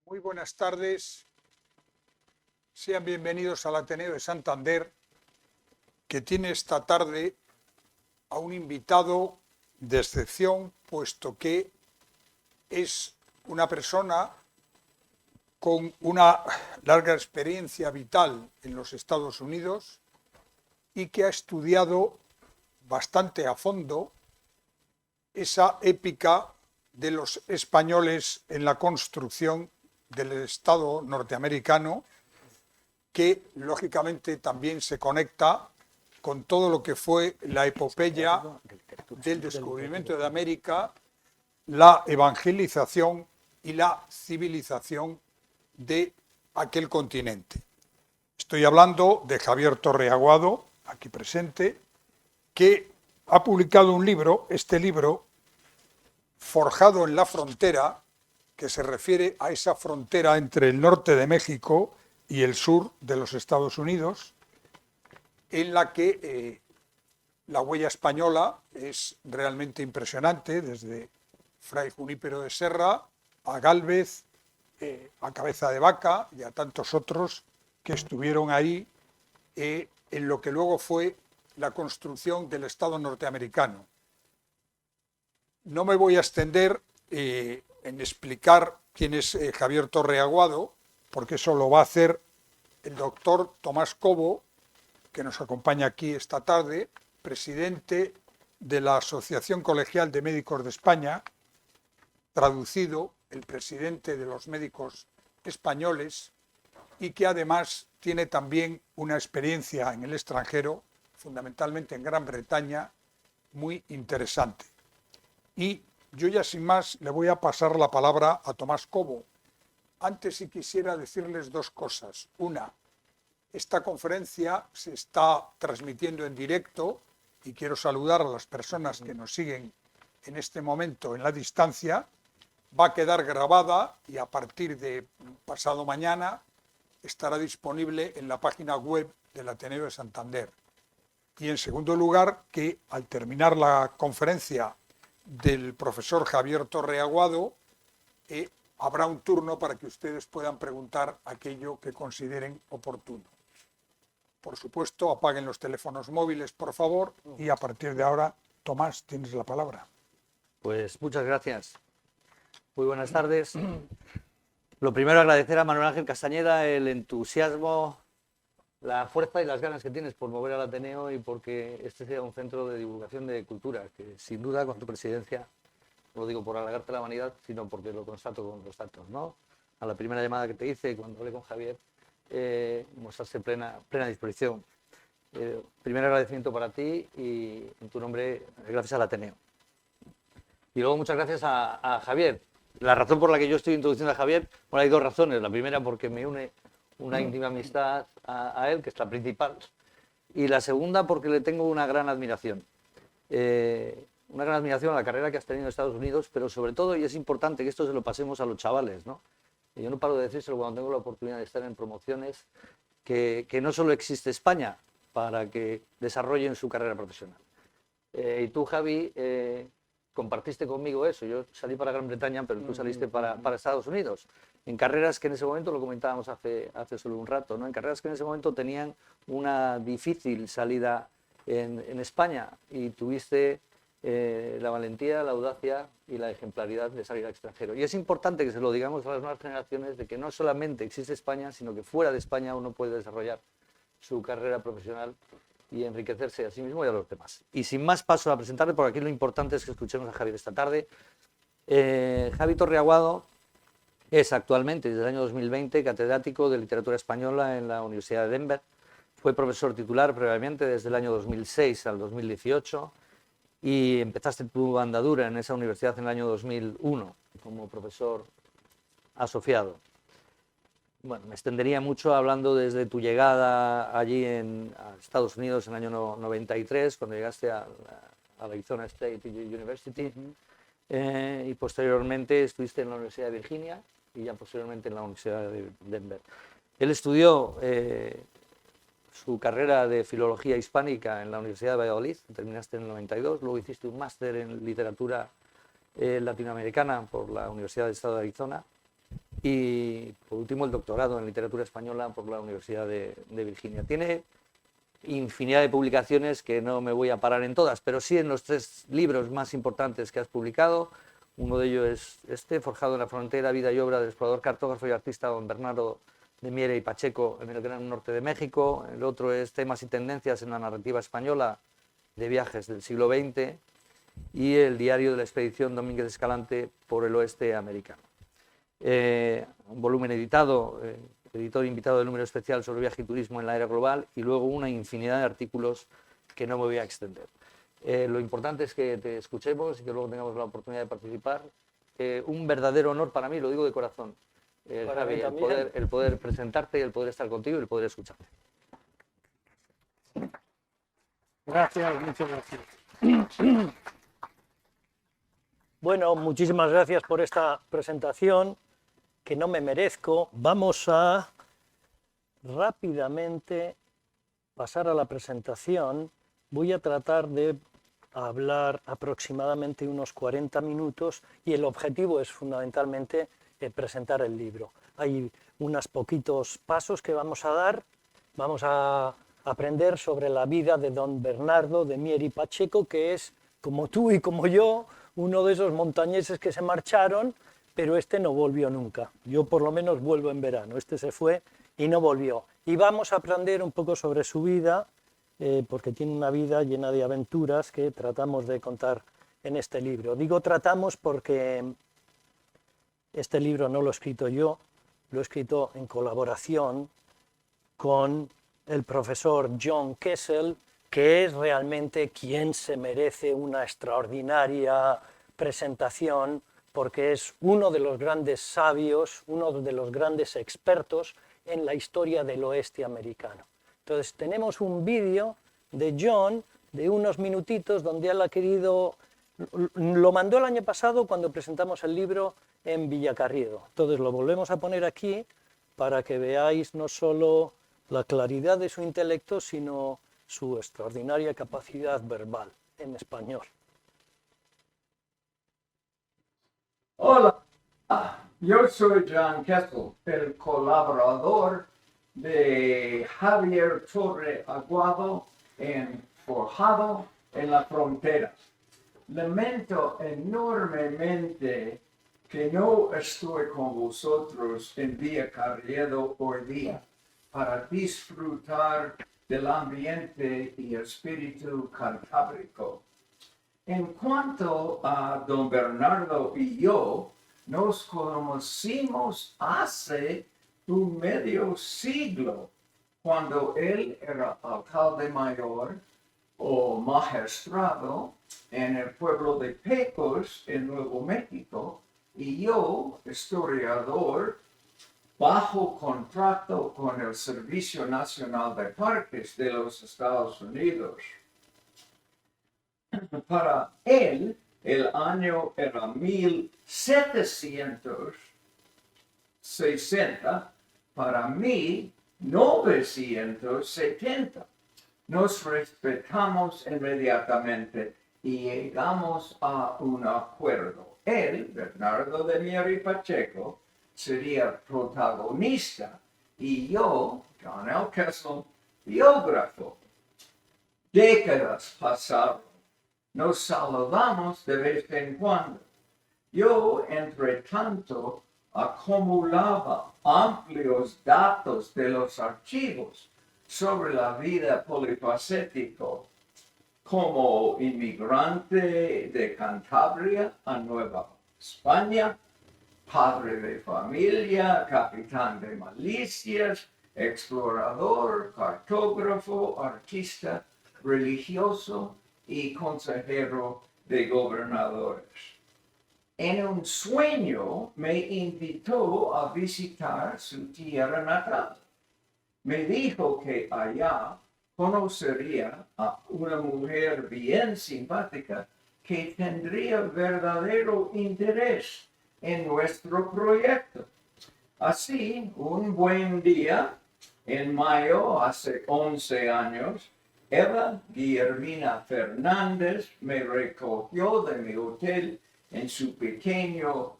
Muy buenas tardes, sean bienvenidos al Ateneo de Santander, que tiene esta tarde a un invitado de excepción, puesto que es una persona con una larga experiencia vital en los Estados Unidos y que ha estudiado bastante a fondo esa épica de los españoles en la construcción del Estado norteamericano, que lógicamente también se conecta con todo lo que fue la epopeya del descubrimiento de América, la evangelización y la civilización de aquel continente. Estoy hablando de Javier Torreaguado, aquí presente, que ha publicado un libro, este libro, Forjado en la frontera, que se refiere a esa frontera entre el norte de México y el sur de los Estados Unidos, en la que la huella española es realmente impresionante, desde Fray Junípero de Serra a Gálvez, a Cabeza de Vaca y a tantos otros que estuvieron ahí en lo que luego fue la construcción del Estado norteamericano. No me voy a extender en explicar quién es Javier Torreaguado, porque eso lo va a hacer el doctor Tomás Cobo, que nos acompaña aquí esta tarde, presidente de la Asociación Colegial de Médicos de España, traducido, el presidente de los médicos españoles, y que además tiene también una experiencia en el extranjero, fundamentalmente en Gran Bretaña, muy interesante. Y yo ya sin más le voy a pasar la palabra a Tomás Cobo. Antes sí quisiera decirles dos cosas. Una, esta conferencia se está transmitiendo en directo y quiero saludar a las personas que nos siguen en este momento en la distancia. Va a quedar grabada y a partir de pasado mañana estará disponible en la página web del Ateneo de Santander. Y en segundo lugar, que al terminar la conferencia del profesor Javier Torreaguado, habrá un turno para que ustedes puedan preguntar aquello que consideren oportuno. Por supuesto, apaguen los teléfonos móviles, por favor, y a partir de ahora, Tomás, tienes la palabra. Pues muchas gracias. Muy buenas tardes. Lo primero, agradecer a Manuel Ángel Castañeda el entusiasmo, la fuerza y las ganas que tienes por mover al Ateneo y porque este sea un centro de divulgación de cultura, que sin duda con tu presidencia, no lo digo por halagarte la vanidad, sino porque lo constato con los datos, ¿no? A la primera llamada que te hice, cuando hablé con Javier, mostraste plena disposición. Primer agradecimiento para ti y en tu nombre, gracias al Ateneo. Y luego muchas gracias a Javier. La razón por la que yo estoy introduciendo a Javier, bueno, hay dos razones. La primera, porque me une una íntima amistad a él, que es la principal. Y la segunda, porque le tengo una gran admiración. Una gran admiración a la carrera que has tenido en Estados Unidos, pero sobre todo, y es importante que esto se lo pasemos a los chavales, ¿no? Y yo no paro de decírselo cuando tengo la oportunidad de estar en promociones, que no solo existe España para que desarrollen su carrera profesional. Y tú, Javi, compartiste conmigo eso. Yo salí para Gran Bretaña, pero tú saliste para Estados Unidos. En carreras que en ese momento, lo comentábamos hace solo un rato, ¿no? En carreras que en ese momento tenían una difícil salida en España y tuviste la valentía, la audacia y la ejemplaridad de salir al extranjero. Y es importante que se lo digamos a las nuevas generaciones de que no solamente existe España, sino que fuera de España uno puede desarrollar su carrera profesional y enriquecerse a sí mismo y a los demás. Y sin más paso a presentarle, porque aquí lo importante es que escuchemos a Javier esta tarde. Javi Torreaguado es actualmente, desde el año 2020, catedrático de Literatura Española en la Universidad de Denver. Fue profesor titular previamente desde el año 2006 al 2018 y empezaste tu andadura en esa universidad en el año 2001 como profesor asociado. Bueno, me extendería mucho hablando desde tu llegada allí a Estados Unidos en el año 93, cuando llegaste a la Arizona State University, y posteriormente estuviste en la Universidad de Virginia y ya posteriormente en la Universidad de Denver. Él estudió su carrera de Filología Hispánica en la Universidad de Valladolid, terminaste en el 92, luego hiciste un máster en Literatura Latinoamericana por la Universidad del Estado de Arizona y por último el doctorado en literatura española por la Universidad de Virginia. Tiene infinidad de publicaciones que no me voy a parar en todas, pero sí en los 3 libros más importantes que has publicado. Uno de ellos es este, Forjado en la frontera, vida y obra del explorador, cartógrafo y artista don Bernardo de Miera y Pacheco en el Gran Norte de México. El otro es Temas y tendencias en la narrativa española de viajes del siglo XX, y el diario de la expedición Domínguez Escalante por el oeste americano. Un volumen editado, editor invitado del número especial sobre viaje y turismo en la era global, y luego una infinidad de artículos que no me voy a extender. Lo importante es que te escuchemos y que luego tengamos la oportunidad de participar. Un verdadero honor para mí, lo digo de corazón, Javi, el poder presentarte, el poder estar contigo y el poder escucharte. Gracias, muchas gracias. Bueno, muchísimas gracias por esta presentación que no me merezco. Vamos a rápidamente pasar a la presentación. Voy a tratar de hablar aproximadamente unos 40 minutos y el objetivo es fundamentalmente presentar el libro. Hay unos poquitos pasos que vamos a dar. Vamos a aprender sobre la vida de don Bernardo de Miera y Pacheco, que es, como tú y como yo, uno de esos montañeses que se marcharon, pero este no volvió nunca. Yo por lo menos vuelvo en verano, este se fue y no volvió. Y vamos a aprender un poco sobre su vida, porque tiene una vida llena de aventuras que tratamos de contar en este libro. Digo tratamos porque este libro no lo he escrito yo, lo he escrito en colaboración con el profesor John Kessel, que es realmente quien se merece una extraordinaria presentación, porque es uno de los grandes sabios, uno de los grandes expertos en la historia del oeste americano. Entonces tenemos un vídeo de John de unos minutitos donde él ha querido, lo mandó el año pasado cuando presentamos el libro en Villacarriedo. Entonces lo volvemos a poner aquí para que veáis no solo la claridad de su intelecto, sino su extraordinaria capacidad verbal en español. Hola, yo soy John Kessel, el colaborador de Javier Torre Aguado en Forjado en la Frontera. Lamento enormemente que no estoy con vosotros en Villacarriedo hoy día para disfrutar del ambiente y espíritu cantábrico. En cuanto a don Bernardo y yo, nos conocimos hace un medio siglo, cuando él era alcalde mayor o magistrado en el pueblo de Pecos, en Nuevo México, y yo, historiador, bajo contrato con el Servicio Nacional de Parques de los Estados Unidos. Para él, el año era 1760, para mí, 970. Nos respetamos inmediatamente y llegamos a un acuerdo. Él, Bernardo de Miera y Pacheco, sería protagonista y yo, John L. Kessel, biógrafo. Décadas pasaron. Nos saludamos de vez en cuando. Yo, entre tanto, acumulaba amplios datos de los archivos sobre la vida polifacética como inmigrante de Cantabria a Nueva España, padre de familia, capitán de milicias, explorador, cartógrafo, artista, religioso y consejero de gobernadores. En un sueño me invitó a visitar su tierra natal. Me dijo que allá conocería a una mujer bien simpática que tendría verdadero interés en nuestro proyecto. Así, un buen día, en mayo, hace 11 años, Eva Guillermina Fernández me recogió de mi hotel en su pequeño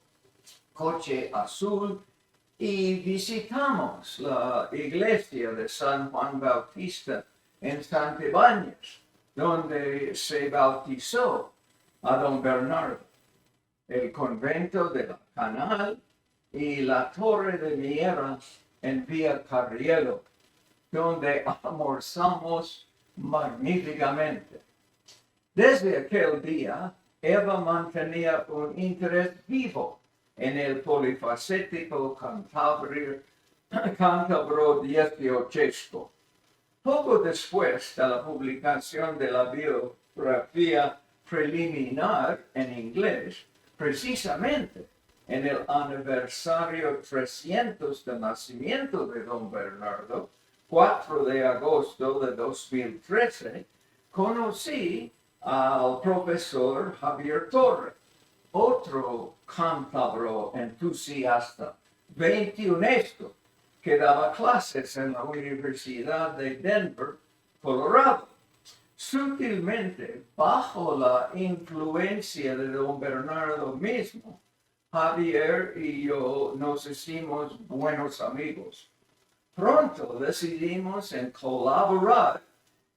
coche azul y visitamos la iglesia de San Juan Bautista en Santibáñez, donde se bautizó a don Bernardo, el convento de la Canal y la Torre de Miera en Vía Carrielo, donde almorzamos magníficamente. Desde aquel día, Eva mantenía un interés vivo en el polifacético cántabro dieciochesco. Poco después de la publicación de la biografía preliminar en inglés, precisamente en el aniversario 300 del nacimiento de don Bernardo, 4 de agosto de 2013, conocí al profesor Javier Torre, otro cántabro entusiasta, 21esco, que daba clases en la Universidad de Denver, Colorado. Sutilmente, bajo la influencia de don Bernardo mismo, Javier y yo nos hicimos buenos amigos. Pronto decidimos en colaborar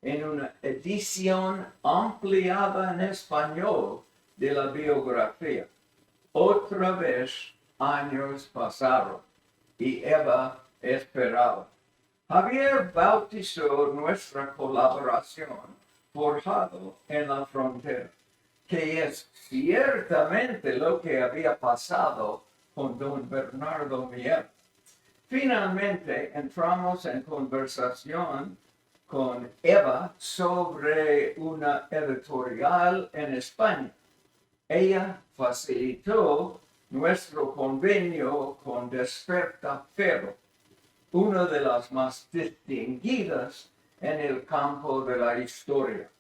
en una edición ampliada en español de la biografía. Otra vez años pasaron y Eva esperaba. Javier bautizó nuestra colaboración forjado en la frontera, que es ciertamente lo que había pasado con don Bernardo Mier. Finalmente entramos en conversación con Eva sobre una editorial en España. Ella facilitó nuestro convenio con Desperta Ferro, una de las más distinguidas en el campo de la historia.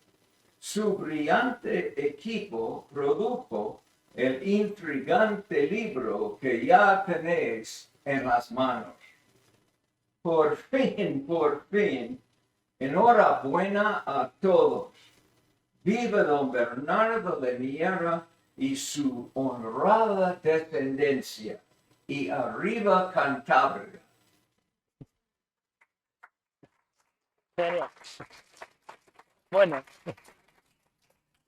Su brillante equipo produjo el intrigante libro que ya tenéis en las manos. Por fin, enhorabuena a todos. Viva don Bernardo de Miera y su honrada descendencia. Y arriba Cantabria. Genial. Bueno,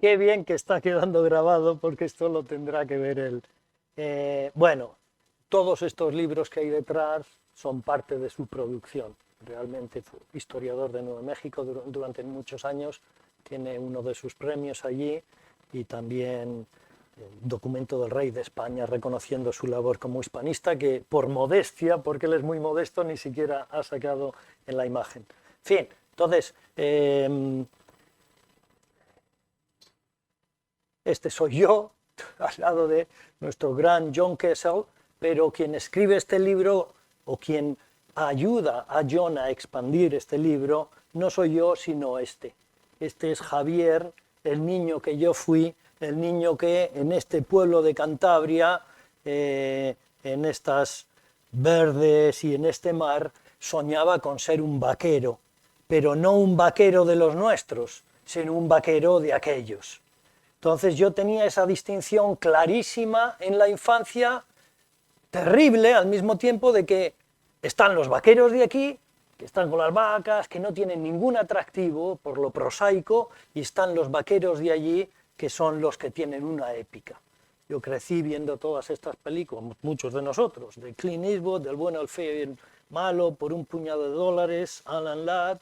qué bien que está quedando grabado porque esto lo tendrá que ver él. Bueno, todos estos libros que hay detrás son parte de su producción. Realmente fue historiador de Nuevo México durante muchos años, tiene uno de sus premios allí y también el documento del rey de España reconociendo su labor como hispanista, que por modestia, porque él es muy modesto, ni siquiera ha sacado en la imagen. En fin, entonces, este soy yo, al lado de nuestro gran John Kessel, pero quien escribe este libro o quien ayuda a John a expandir este libro no soy yo, sino este. Este es Javier, el niño que yo fui, el niño que en este pueblo de Cantabria, en estas verdes y en este mar, soñaba con ser un vaquero, pero no un vaquero de los nuestros, sino un vaquero de aquellos. Entonces yo tenía esa distinción clarísima en la infancia, terrible al mismo tiempo, de que están los vaqueros de aquí, que están con las vacas, que no tienen ningún atractivo por lo prosaico, y están los vaqueros de allí, que son los que tienen una épica. Yo crecí viendo todas estas películas, muchos de nosotros, de Clint Eastwood, del bueno, el feo y el malo, por un puñado de dólares, Alan Ladd,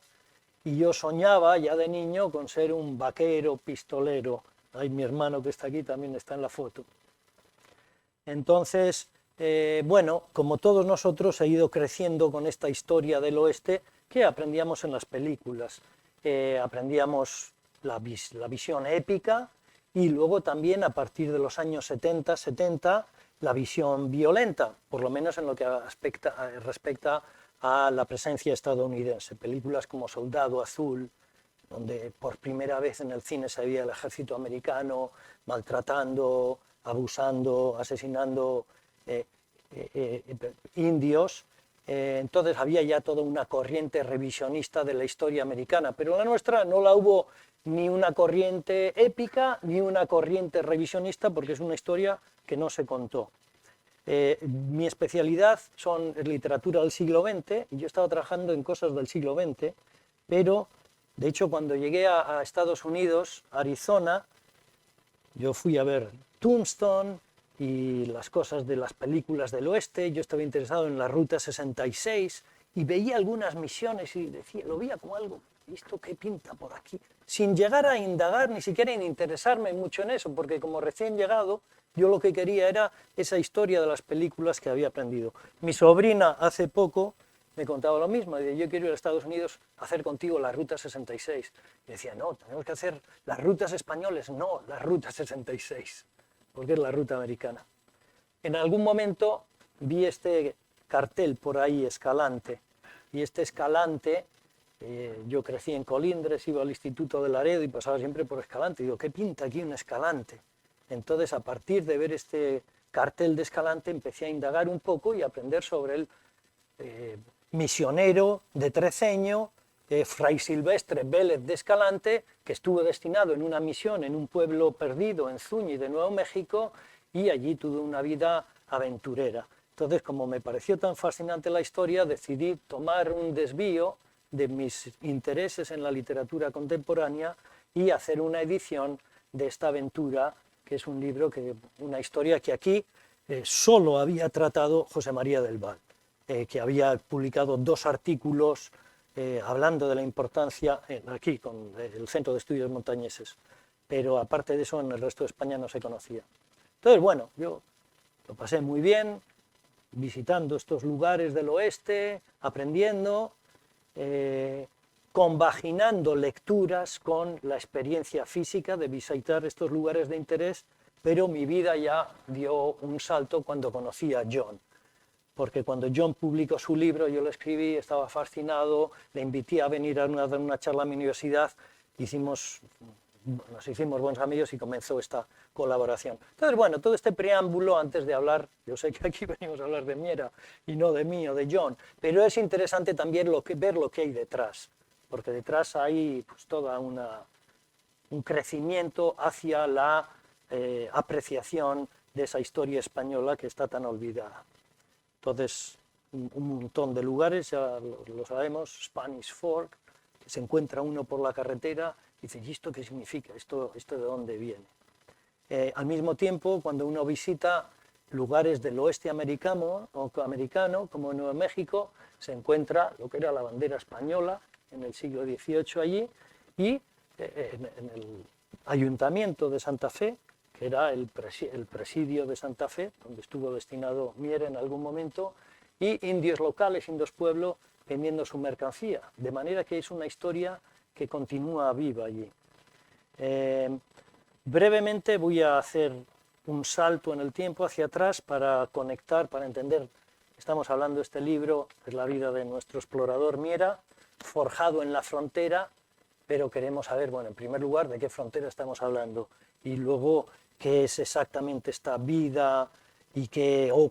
y yo soñaba ya de niño con ser un vaquero pistolero. Ay, mi hermano que está aquí también está en la foto. Entonces, bueno, como todos nosotros he ido creciendo con esta historia del oeste que aprendíamos en las películas. Aprendíamos la visión épica y luego también a partir de los años 70, la visión violenta, por lo menos en lo que respecta a la presencia estadounidense. Películas como Soldado Azul, donde por primera vez en el cine se veía el ejército americano maltratando, abusando, asesinando indios. Entonces había ya toda una corriente revisionista de la historia americana, pero la nuestra no la hubo ni una corriente épica ni una corriente revisionista porque es una historia que no se contó. Mi especialidad son literatura del siglo XX, y yo estaba trabajando en cosas del siglo XX, pero de hecho cuando llegué a Estados Unidos, Arizona, yo fui a ver Tombstone y las cosas de las películas del oeste, yo estaba interesado en la Ruta 66 y veía algunas misiones y decía, lo veía como algo, ¿esto qué pinta por aquí? Sin llegar a indagar, ni siquiera en interesarme mucho en eso, porque como recién llegado, yo lo que quería era esa historia de las películas que había aprendido. Mi sobrina hace poco me contaba lo mismo, decía, yo quiero ir a Estados Unidos a hacer contigo la Ruta 66. Y decía, no, tenemos que hacer las rutas españoles, no, la Ruta 66, porque es la ruta americana. En algún momento vi este cartel por ahí, Escalante, y este Escalante, yo crecí en Colindres, iba al Instituto de Laredo y pasaba siempre por Escalante, y digo, ¿qué pinta aquí un Escalante? Entonces, a partir de ver este cartel de Escalante, empecé a indagar un poco y a aprender sobre el misionero de Treceño, Fray Silvestre Vélez de Escalante, que estuvo destinado en una misión en un pueblo perdido en Zúñiga de Nuevo México, y allí tuvo una vida aventurera. Entonces, como me pareció tan fascinante la historia, decidí tomar un desvío de mis intereses en la literatura contemporánea y hacer una edición de esta aventura, que es un libro, una historia que aquí solo había tratado José María del Val, que había publicado 2 artículos hablando de la importancia, aquí con el Centro de Estudios Montañeses, pero aparte de eso en el resto de España no se conocía. Entonces, bueno, yo lo pasé muy bien, visitando estos lugares del oeste, aprendiendo, compaginando lecturas con la experiencia física de visitar estos lugares de interés, pero mi vida ya dio un salto cuando conocí a John, porque cuando John publicó su libro, yo lo escribí, estaba fascinado, le invité a venir a dar una charla a mi universidad, nos hicimos buenos amigos y comenzó esta colaboración. Entonces, bueno, todo este preámbulo antes de hablar, yo sé que aquí venimos a hablar de Miera y no de mí o de John, pero es interesante también ver lo que hay detrás, porque detrás hay pues, toda un crecimiento hacia la apreciación de esa historia española que está tan olvidada. Entonces, un montón de lugares, ya lo sabemos, Spanish Fork, que se encuentra uno por la carretera y dice, ¿y esto qué significa? ¿Esto de dónde viene? Al mismo tiempo, cuando uno visita lugares del oeste americano, como Nuevo México, se encuentra lo que era la bandera española en el siglo XVIII allí, y en el ayuntamiento de Santa Fe, que era el presidio de Santa Fe, donde estuvo destinado Mier en algún momento, y indios locales, indios pueblo, vendiendo su mercancía, de manera que es una historia que continúa viva allí. Brevemente voy a hacer un salto en el tiempo hacia atrás para conectar, para entender. Estamos hablando de este libro, es la vida de nuestro explorador Miera, forjado en la frontera, pero queremos saber, bueno, en primer lugar, de qué frontera estamos hablando, y luego qué es exactamente esta vida, y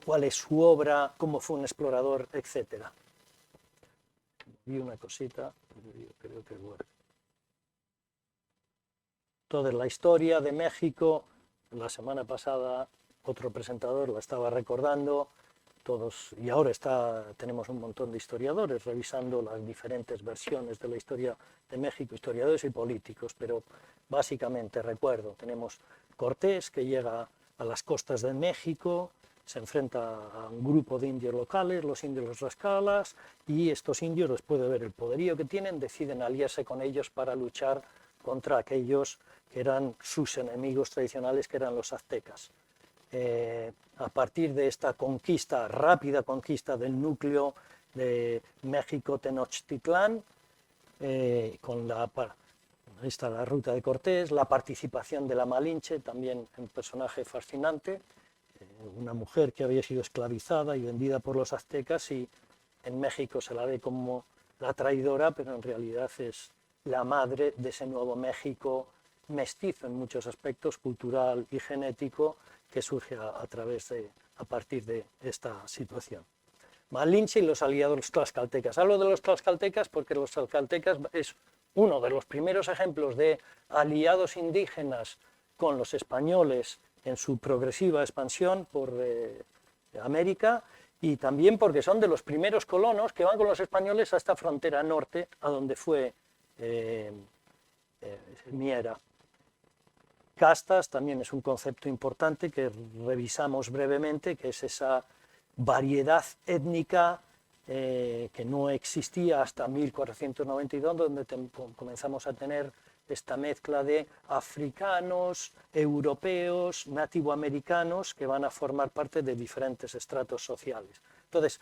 cuál es su obra, cómo fue un explorador, etc. Vi una cosita, creo que bueno. Toda la historia de México, la semana pasada otro presentador la estaba recordando, y ahora tenemos un montón de historiadores revisando las diferentes versiones de la historia de México, historiadores y políticos, pero básicamente recuerdo, tenemos Cortés que llega a las costas de México, se enfrenta a un grupo de indios locales, los indios los Tlaxcalas, y estos indios, después de ver el poderío que tienen, deciden aliarse con ellos para luchar contra aquellos que eran sus enemigos tradicionales, que eran los aztecas. A partir de esta rápida conquista del núcleo de México-Tenochtitlán, con la ruta de Cortés, la participación de la Malinche, también un personaje fascinante, una mujer que había sido esclavizada y vendida por los aztecas, y en México se la ve como la traidora, pero en realidad es la madre de ese nuevo México mestizo en muchos aspectos, cultural y genético, que surge a partir de esta situación. Malinche y los aliados tlaxcaltecas. Hablo de los tlaxcaltecas porque los tlaxcaltecas es uno de los primeros ejemplos de aliados indígenas con los españoles en su progresiva expansión por América, y también porque son de los primeros colonos que van con los españoles a esta frontera norte, a donde fue Miera. Castas también es un concepto importante que revisamos brevemente, que es esa variedad étnica que no existía hasta 1492, donde comenzamos a tener esta mezcla de africanos, europeos, nativoamericanos, que van a formar parte de diferentes estratos sociales. Entonces,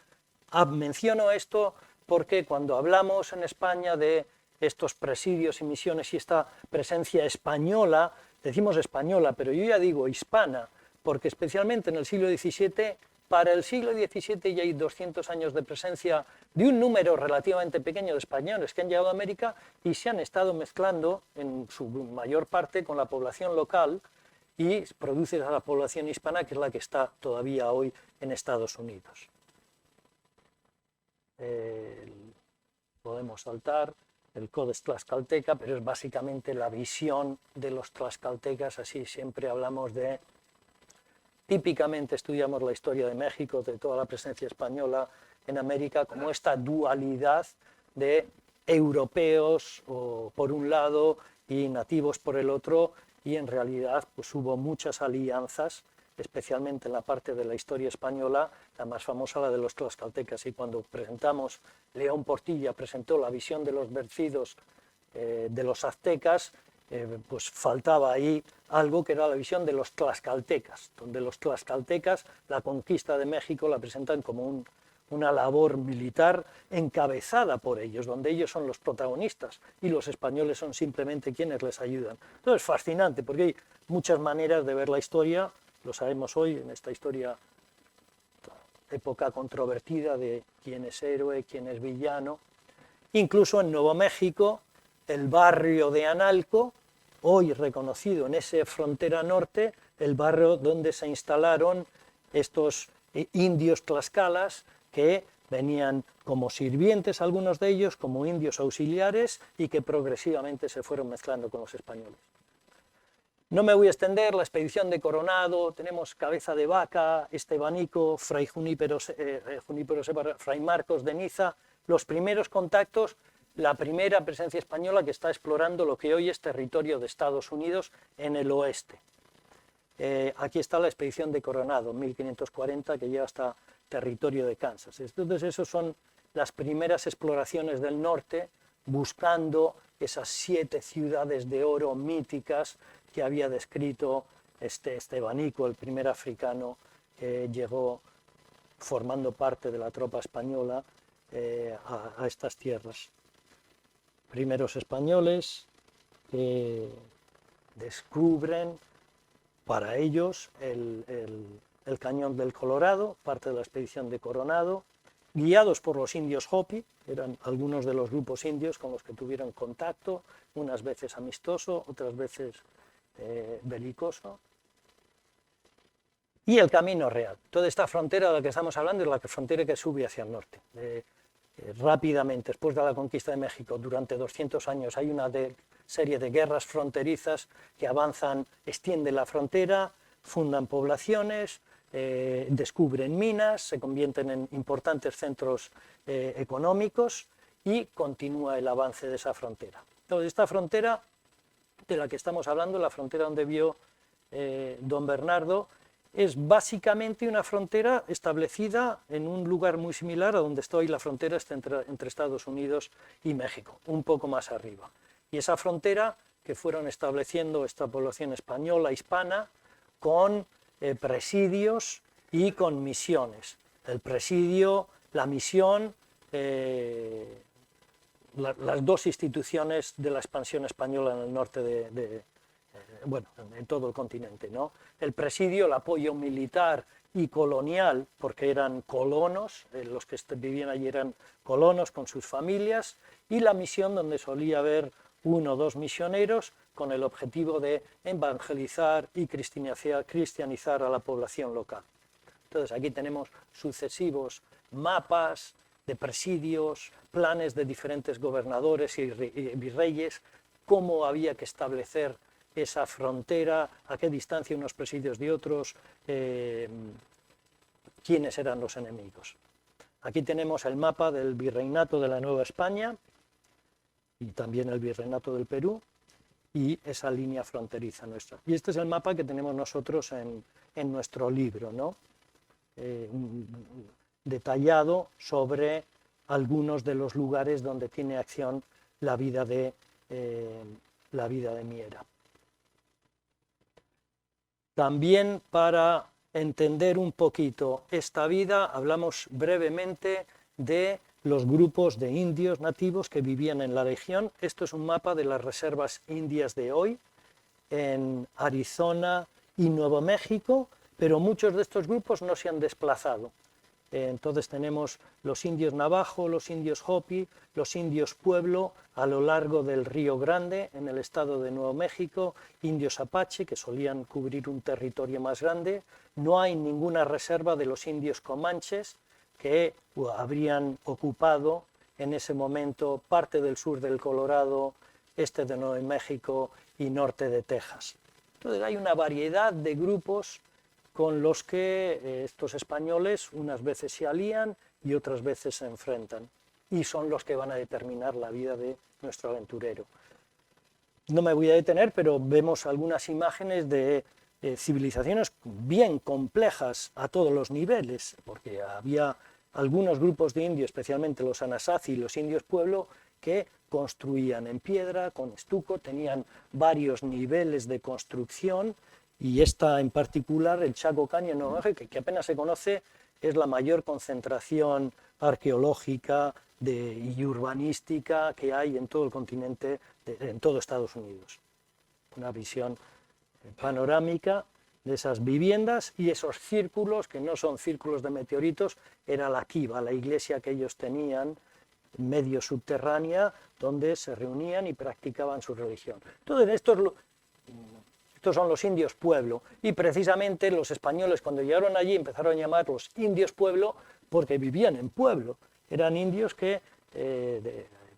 menciono esto porque cuando hablamos en España de estos presidios y misiones y esta presencia española, decimos española, pero yo ya digo hispana, porque especialmente en el siglo XVII, para el siglo XVII ya hay 200 años de presencia de un número relativamente pequeño de españoles que han llegado a América y se han estado mezclando en su mayor parte con la población local y produce a la población hispana, que es la que está todavía hoy en Estados Unidos. Podemos saltar el Codex Tlaxcalteca, pero es básicamente la visión de los tlaxcaltecas, así siempre hablamos de... Típicamente estudiamos la historia de México, de toda la presencia española en América, como esta dualidad de europeos por un lado y nativos por el otro, y en realidad pues, hubo muchas alianzas, especialmente en la parte de la historia española, la más famosa, la de los tlaxcaltecas, y cuando presentamos, León Portilla presentó la visión de los vencidos de los aztecas, pues faltaba ahí algo que era la visión de los tlaxcaltecas, donde los tlaxcaltecas la conquista de México la presentan como una labor militar encabezada por ellos, donde ellos son los protagonistas y los españoles son simplemente quienes les ayudan. Entonces es fascinante porque hay muchas maneras de ver la historia, lo sabemos hoy en esta historia, época controvertida de quién es héroe, quién es villano. Incluso en Nuevo México, el barrio de Analco, hoy reconocido en esa frontera norte, el barrio donde se instalaron estos indios tlaxcalas que venían como sirvientes, algunos de ellos, como indios auxiliares, y que progresivamente se fueron mezclando con los españoles. No me voy a extender, la expedición de Coronado, tenemos Cabeza de Vaca, Estebanico, Fray Junípero Separa, Fray Marcos de Niza, los primeros contactos, la primera presencia española que está explorando lo que hoy es territorio de Estados Unidos en el oeste. Aquí está la expedición de Coronado, 1540, que llega hasta territorio de Kansas. Entonces, esas son las primeras exploraciones del norte, buscando esas 7 ciudades de oro míticas que había descrito Estebanico, el primer africano que llegó formando parte de la tropa española a estas tierras. Primeros españoles que descubren para ellos el cañón del Colorado, parte de la expedición de Coronado, guiados por los indios Hopi, eran algunos de los grupos indios con los que tuvieron contacto, unas veces amistoso, otras veces belicoso. Y el camino real. Toda esta frontera de la que estamos hablando es la frontera que sube hacia el norte. Rápidamente, después de la conquista de México, durante 200 años hay una serie de guerras fronterizas que avanzan, extienden la frontera, fundan poblaciones, descubren minas, se convierten en importantes centros económicos y continúa el avance de esa frontera. Entonces, esta frontera de la que estamos hablando, la frontera donde vio don Bernardo, es básicamente una frontera establecida en un lugar muy similar a donde está hoy la frontera entre Estados Unidos y México, un poco más arriba. Y esa frontera que fueron estableciendo esta población española, hispana, con presidios y con misiones. El presidio, la misión, las dos instituciones de la expansión española en el norte bueno, en todo el continente, ¿no? El presidio, el apoyo militar y colonial, porque eran colonos, los que vivían allí eran colonos con sus familias, y la misión donde solía haber 1 o 2 misioneros con el objetivo de evangelizar y cristianizar a la población local. Entonces aquí tenemos sucesivos mapas de presidios, planes de diferentes gobernadores y virreyes, cómo había que establecer esa frontera, a qué distancia unos presidios de otros, quiénes eran los enemigos. Aquí tenemos el mapa del Virreinato de la Nueva España y también el Virreinato del Perú y esa línea fronteriza nuestra. Y este es el mapa que tenemos nosotros en nuestro libro, ¿no? Detallado sobre algunos de los lugares donde tiene acción la vida de Miera. También para entender un poquito esta vida, hablamos brevemente de los grupos de indios nativos que vivían en la región. Esto es un mapa de las reservas indias de hoy, en Arizona y Nuevo México, pero muchos de estos grupos no se han desplazado. Entonces tenemos los indios Navajo, los indios Hopi, los indios Pueblo a lo largo del Río Grande en el estado de Nuevo México, indios Apache que solían cubrir un territorio más grande. No hay ninguna reserva de los indios Comanches que habrían ocupado en ese momento parte del sur del Colorado, este de Nuevo México y norte de Texas. Entonces hay una variedad de grupos con los que estos españoles unas veces se alían y otras veces se enfrentan, y son los que van a determinar la vida de nuestro aventurero. No me voy a detener, pero vemos algunas imágenes de civilizaciones bien complejas a todos los niveles, porque había algunos grupos de indios, especialmente los Anasazi y los indios Pueblo, que construían en piedra, con estuco, tenían varios niveles de construcción. Y esta en particular, el Chaco Canyon, que apenas se conoce, es la mayor concentración arqueológica y urbanística que hay en todo el continente, en todo Estados Unidos. Una visión panorámica de esas viviendas y esos círculos, que no son círculos de meteoritos, era la kiva, la iglesia que ellos tenían, medio subterránea, donde se reunían y practicaban su religión. Entonces, estos son los indios Pueblo, y precisamente los españoles cuando llegaron allí empezaron a llamarlos indios Pueblo porque vivían en pueblo. Eran indios que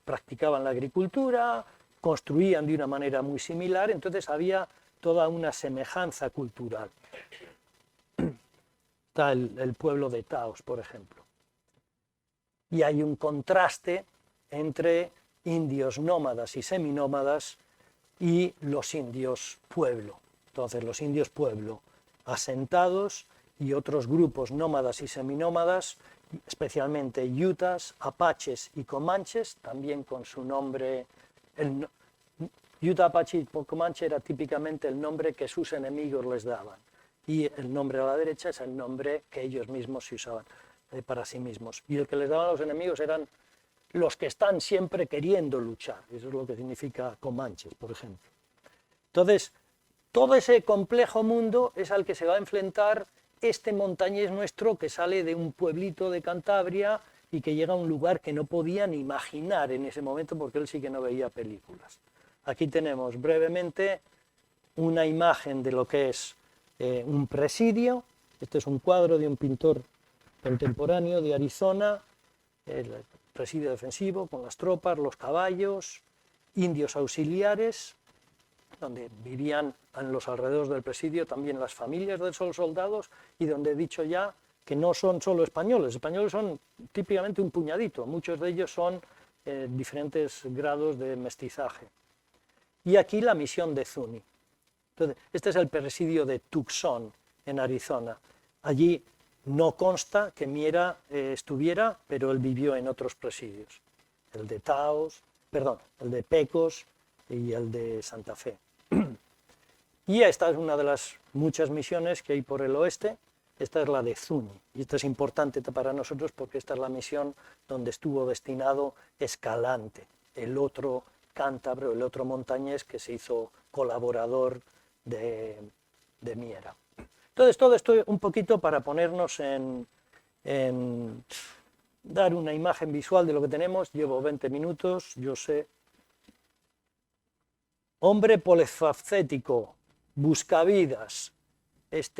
practicaban la agricultura, construían de una manera muy similar, entonces había toda una semejanza cultural. Está el pueblo de Taos, por ejemplo. Y hay un contraste entre indios nómadas y seminómadas y los indios Pueblo. Entonces los indios Pueblo asentados y otros grupos nómadas y seminómadas, especialmente Utahs, Apaches y Comanches, también con su nombre. Utah, Apache y Comanche era típicamente el nombre que sus enemigos les daban, y el nombre a la derecha es el nombre que ellos mismos se usaban para sí mismos, y el que les daban a los enemigos eran los que están siempre queriendo luchar. Eso es lo que significa Comanches, por ejemplo. Entonces, todo ese complejo mundo es al que se va a enfrentar este montañés nuestro que sale de un pueblito de Cantabria y que llega a un lugar que no podía ni imaginar en ese momento porque él sí que no veía películas. Aquí tenemos brevemente una imagen de lo que es un presidio. Este es un cuadro de un pintor contemporáneo de Arizona, el presidio defensivo con las tropas, los caballos, indios auxiliares, donde vivían en los alrededores del presidio también las familias de esos soldados, y donde he dicho ya que no son solo españoles son típicamente un puñadito, muchos de ellos son diferentes grados de mestizaje. Y aquí la misión de Zuni. Entonces, este es el presidio de Tucson, en Arizona. Allí no consta que Miera estuviera, pero él vivió en otros presidios. El de el de Pecos y el de Santa Fe. Y esta es una de las muchas misiones que hay por el oeste. Esta es la de Zuni. Y esta es importante para nosotros porque esta es la misión donde estuvo destinado Escalante, el otro cántabro, el otro montañés que se hizo colaborador de Miera. Entonces, todo esto un poquito para ponernos en dar una imagen visual de lo que tenemos. Llevo 20 minutos, yo sé. Hombre polifacético, buscavidas,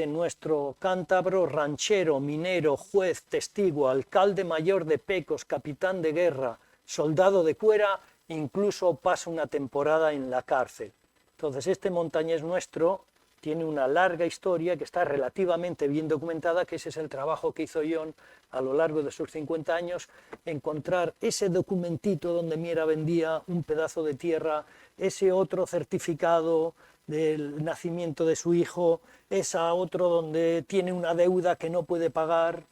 nuestro cántabro, ranchero, minero, juez, testigo, alcalde mayor de Pecos, capitán de guerra, soldado de cuera, incluso pasa una temporada en la cárcel. Entonces, este montañés nuestro tiene una larga historia que está relativamente bien documentada, que ese es el trabajo que hizo John a lo largo de sus 50 años, encontrar ese documentito donde Miera vendía un pedazo de tierra, ese otro certificado del nacimiento de su hijo, esa otro donde tiene una deuda que no puede pagar,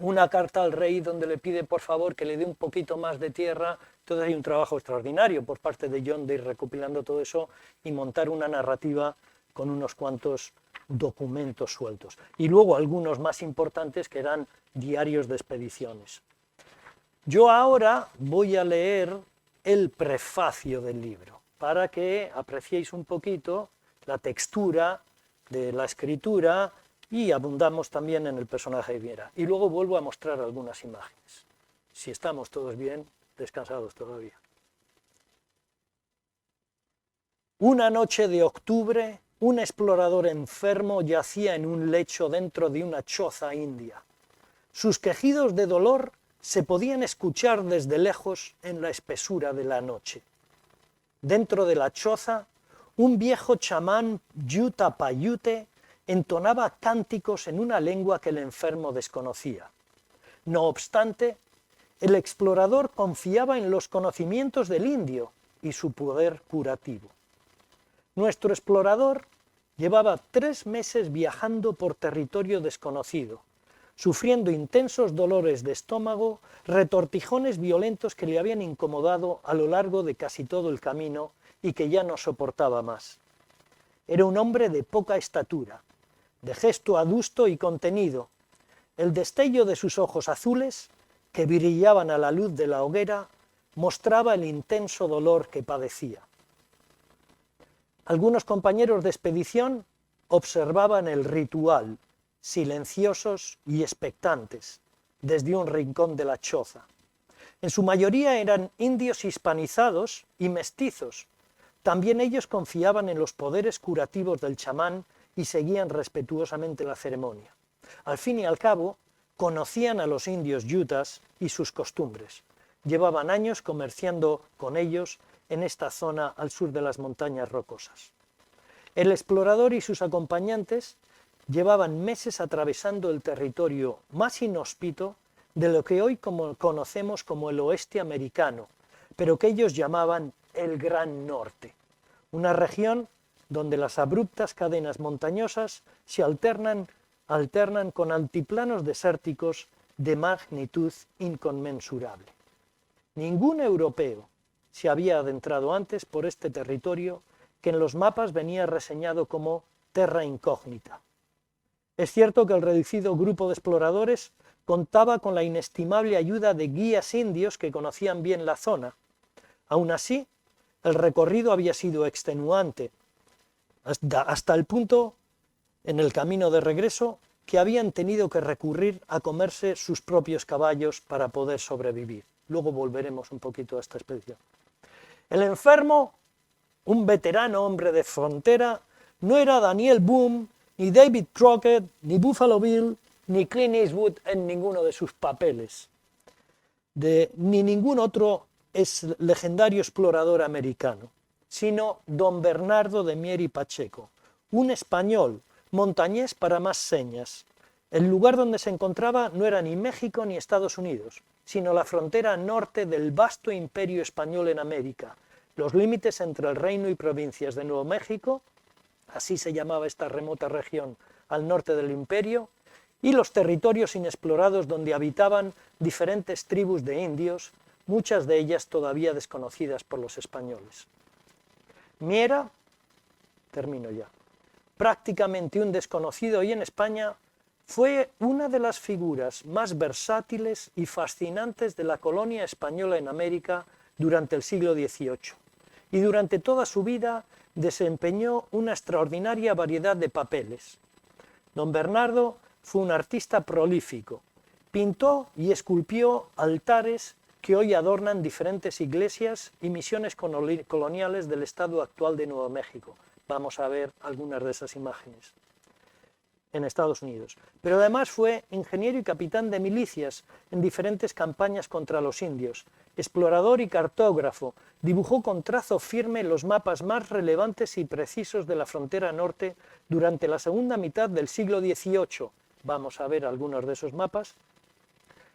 una carta al rey donde le pide por favor que le dé un poquito más de tierra. Entonces hay un trabajo extraordinario por parte de John de ir recopilando todo eso y montar una narrativa con unos cuantos documentos sueltos. Y luego algunos más importantes que eran diarios de expediciones. Yo ahora voy a leer el prefacio del libro para que apreciéis un poquito la textura de la escritura y abundamos también en el personaje de Miera. Y luego vuelvo a mostrar algunas imágenes. Si estamos todos bien, descansados todavía. Una noche de octubre, un explorador enfermo yacía en un lecho dentro de una choza india. Sus quejidos de dolor se podían escuchar desde lejos en la espesura de la noche. Dentro de la choza, un viejo chamán Yuta Payute entonaba cánticos en una lengua que el enfermo desconocía. No obstante, el explorador confiaba en los conocimientos del indio y su poder curativo. Nuestro explorador llevaba 3 meses viajando por territorio desconocido, sufriendo intensos dolores de estómago, retortijones violentos que le habían incomodado a lo largo de casi todo el camino y que ya no soportaba más. Era un hombre de poca estatura, de gesto adusto y contenido. El destello de sus ojos azules, que brillaban a la luz de la hoguera, mostraba el intenso dolor que padecía. Algunos compañeros de expedición observaban el ritual, silenciosos y expectantes, desde un rincón de la choza. En su mayoría eran indios hispanizados y mestizos. También ellos confiaban en los poderes curativos del chamán y seguían respetuosamente la ceremonia. Al fin y al cabo, conocían a los indios yutas y sus costumbres. Llevaban años comerciando con ellos en esta zona al sur de las montañas rocosas. El explorador y sus acompañantes llevaban meses atravesando el territorio más inhóspito de lo que hoy conocemos como el oeste americano, pero que ellos llamaban el Gran Norte, una región donde las abruptas cadenas montañosas se alternan con altiplanos desérticos de magnitud inconmensurable. Ningún europeo se había adentrado antes por este territorio que en los mapas venía reseñado como terra incógnita. Es cierto que el reducido grupo de exploradores contaba con la inestimable ayuda de guías indios que conocían bien la zona. Aún así, el recorrido había sido extenuante, hasta el punto, en el camino de regreso, que habían tenido que recurrir a comerse sus propios caballos para poder sobrevivir. Luego volveremos un poquito a esta expedición. El enfermo, un veterano hombre de frontera, no era Daniel Boone, ni David Crockett, ni Buffalo Bill, ni Clint Eastwood en ninguno de sus papeles, ni ningún otro legendario explorador americano, sino don Bernardo de Mier y Pacheco, un español, montañés para más señas. El lugar donde se encontraba no era ni México ni Estados Unidos, sino la frontera norte del vasto imperio español en América, los límites entre el reino y provincias de Nuevo México, así se llamaba esta remota región al norte del imperio, y los territorios inexplorados donde habitaban diferentes tribus de indios, muchas de ellas todavía desconocidas por los españoles. Miera, termino ya, prácticamente un desconocido hoy en España, fue una de las figuras más versátiles y fascinantes de la colonia española en América durante el siglo XVIII, y durante toda su vida desempeñó una extraordinaria variedad de papeles. Don Bernardo fue un artista prolífico, pintó y esculpió altares que hoy adornan diferentes iglesias y misiones coloniales del estado actual de Nuevo México. Vamos a ver algunas de esas imágenes. en Estados Unidos. Pero además fue ingeniero y capitán de milicias en diferentes campañas contra los indios. Explorador y cartógrafo, dibujó con trazo firme los mapas más relevantes y precisos de la frontera norte durante la segunda mitad del siglo XVIII. Vamos a ver algunos de esos mapas.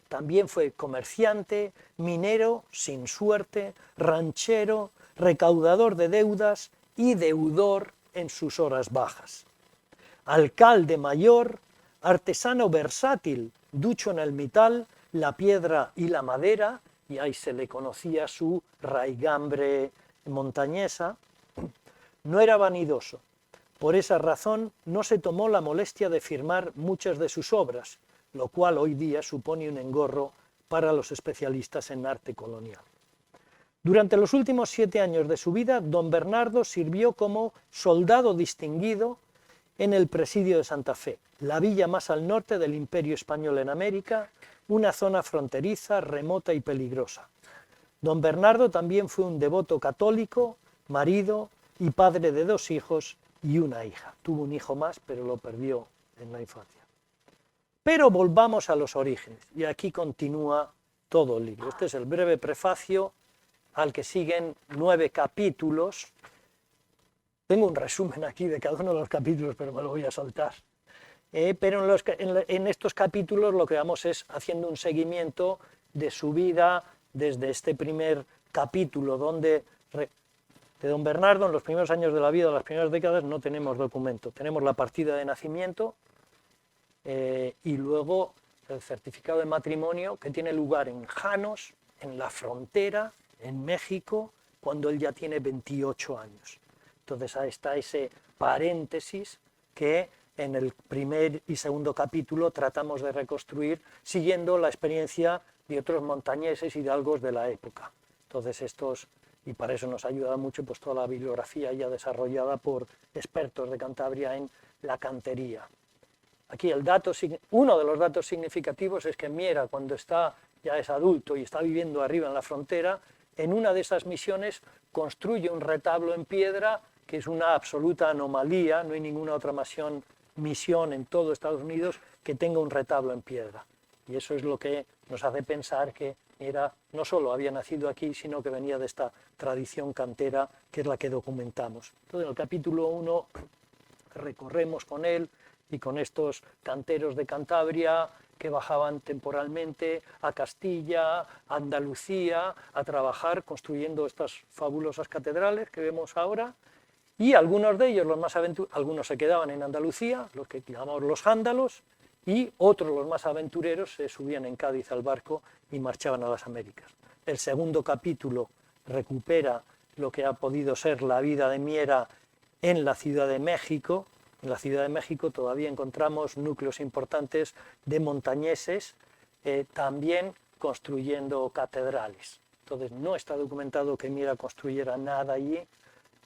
También fue comerciante, minero, sin suerte, ranchero, recaudador de deudas y deudor en sus horas bajas. Alcalde mayor, artesano versátil, ducho en el metal, la piedra y la madera, y ahí se le conocía su raigambre montañesa. No era vanidoso. Por esa razón no se tomó la molestia de firmar muchas de sus obras, lo cual hoy día supone un engorro para los especialistas en arte colonial. Durante los últimos 7 años de su vida, don Bernardo sirvió como soldado distinguido en el Presidio de Santa Fe, la villa más al norte del Imperio Español en América, una zona fronteriza, remota y peligrosa. Don Bernardo también fue un devoto católico, marido y padre de 2 hijos y una hija. Tuvo un hijo más, pero lo perdió en la infancia. Pero volvamos a los orígenes, y aquí continúa todo el libro. Este es el breve prefacio al que siguen 9 capítulos. Tengo un resumen aquí de cada uno de los capítulos, pero me lo voy a saltar. Pero en estos capítulos lo que vamos es haciendo un seguimiento de su vida desde este primer capítulo, donde de don Bernardo, en los primeros años de la vida, en las primeras décadas, no tenemos documento. Tenemos la partida de nacimiento y luego el certificado de matrimonio que tiene lugar en Janos, en la frontera, en México, cuando él ya tiene 28 años. Entonces ahí está ese paréntesis que en el primer y segundo capítulo tratamos de reconstruir siguiendo la experiencia de otros montañeses hidalgos de la época. Entonces y para eso nos ayuda mucho pues toda la bibliografía ya desarrollada por expertos de Cantabria en la cantería. Aquí uno de los datos significativos es que Miera, cuando ya es adulto y está viviendo arriba en la frontera, en una de esas misiones construye un retablo en piedra que es una absoluta anomalía, no hay ninguna otra misión en todo Estados Unidos que tenga un retablo en piedra. Y eso es lo que nos hace pensar que Miera no solo había nacido aquí, sino que venía de esta tradición cantera que es la que documentamos. Entonces en el capítulo 1 recorremos con él y con estos canteros de Cantabria que bajaban temporalmente a Castilla, a Andalucía, a trabajar construyendo estas fabulosas catedrales que vemos ahora. Y algunos de ellos, algunos se quedaban en Andalucía, los que llamamos los ándalos, y otros, los más aventureros, se subían en Cádiz al barco y marchaban a las Américas. El segundo capítulo recupera lo que ha podido ser la vida de Miera en la Ciudad de México. En la Ciudad de México todavía encontramos núcleos importantes de montañeses, también construyendo catedrales. Entonces no está documentado que Miera construyera nada allí,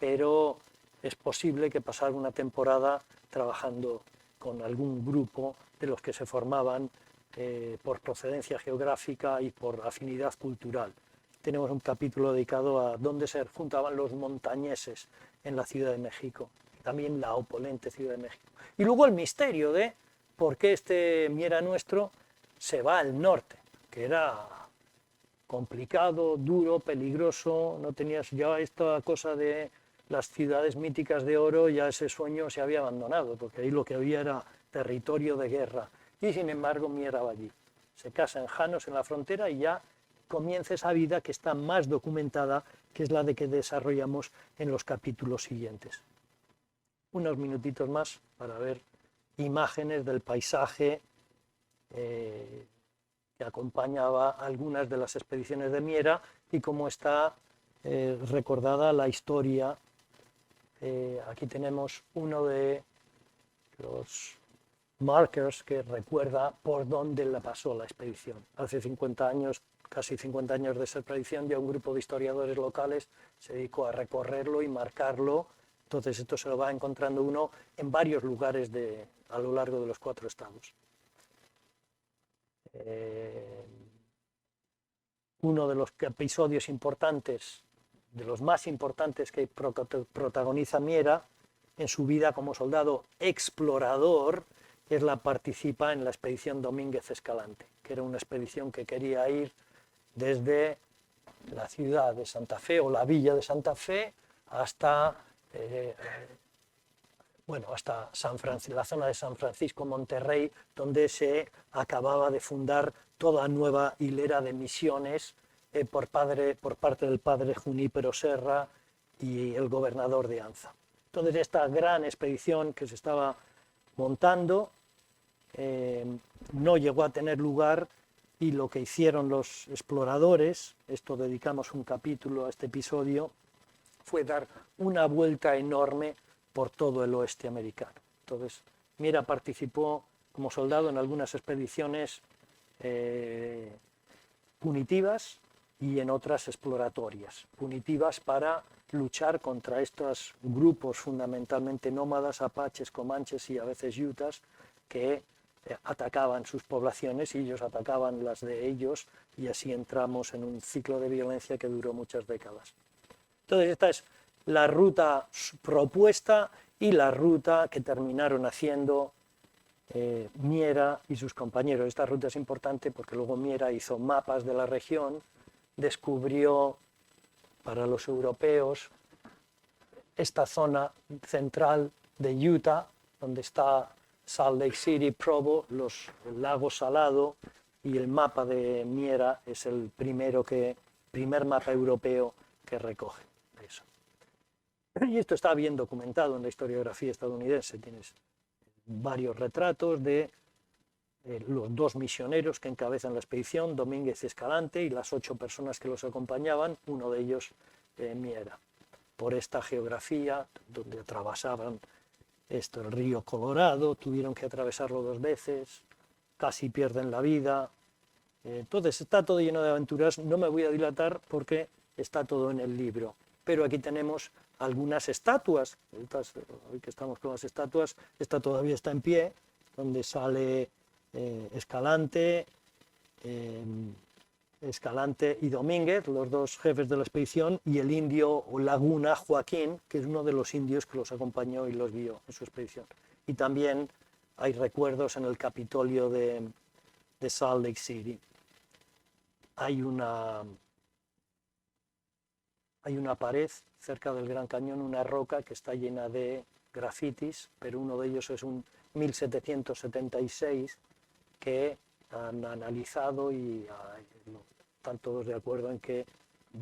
pero es posible que pasara una temporada trabajando con algún grupo de los que se formaban por procedencia geográfica y por afinidad cultural. Tenemos un capítulo dedicado a dónde se juntaban los montañeses en la Ciudad de México, también la opulente Ciudad de México. Y luego el misterio de por qué este Miera nuestro se va al norte, que era complicado, duro, peligroso, no tenías ya esta cosa de las ciudades míticas de oro, ya ese sueño se había abandonado, porque ahí lo que había era territorio de guerra. Y sin embargo Miera va allí. Se casa en Janos, en la frontera, y ya comienza esa vida que está más documentada, que es la de que desarrollamos en los capítulos siguientes. Unos minutitos más para ver imágenes del paisaje que acompañaba algunas de las expediciones de Miera y cómo está recordada la historia. Aquí tenemos uno de los markers que recuerda por dónde la pasó la expedición. Hace 50 años, casi 50 años de esa expedición, ya un grupo de historiadores locales se dedicó a recorrerlo y marcarlo. Entonces esto se lo va encontrando uno en varios lugares a lo largo de los 4 estados. Uno de los episodios importantes, de los más importantes que protagoniza Miera en su vida como soldado explorador, participa en la expedición Domínguez Escalante, que era una expedición que quería ir desde la ciudad de Santa Fe o la villa de Santa Fe hasta, hasta la zona de San Francisco, Monterrey, donde se acababa de fundar toda nueva hilera de misiones por parte del padre Junípero Serra y el gobernador de Anza. Entonces, esta gran expedición que se estaba montando no llegó a tener lugar, y lo que hicieron los exploradores, esto dedicamos un capítulo a este episodio, fue dar una vuelta enorme por todo el oeste americano. Entonces, Miera participó como soldado en algunas expediciones punitivas y en otras exploratorias. Punitivas para luchar contra estos grupos fundamentalmente nómadas, apaches, comanches y a veces yutas, que atacaban sus poblaciones y ellos atacaban las de ellos, y así entramos en un ciclo de violencia que duró muchas décadas. Entonces, esta es la ruta propuesta y la ruta que terminaron haciendo Miera y sus compañeros. Esta ruta es importante porque luego Miera hizo mapas de la región, descubrió para los europeos esta zona central de Utah, donde está Salt Lake City, Provo, el lago Salado, y el mapa de Miera es el primer mapa europeo que recoge eso. Y esto está bien documentado en la historiografía estadounidense. Tienes varios retratos de los 2 misioneros que encabezan la expedición, Domínguez y Escalante, y las 8 personas que los acompañaban, uno de ellos Miera. Por esta geografía, donde atravesaban el río Colorado, tuvieron que atravesarlo 2 veces, casi pierden la vida. Entonces está todo lleno de aventuras. No me voy a dilatar porque está todo en el libro, pero aquí tenemos algunas estatuas. Hoy que estamos con las estatuas, esta todavía está en pie, donde sale Escalante y Domínguez, los 2 jefes de la expedición, y el indio Laguna Joaquín, que es uno de los indios que los acompañó y los guió en su expedición. Y también hay recuerdos en el Capitolio de Salt Lake City. Hay una pared cerca del Gran Cañón, una roca que está llena de grafitis, pero uno de ellos es un 1776 que han analizado y están todos de acuerdo en que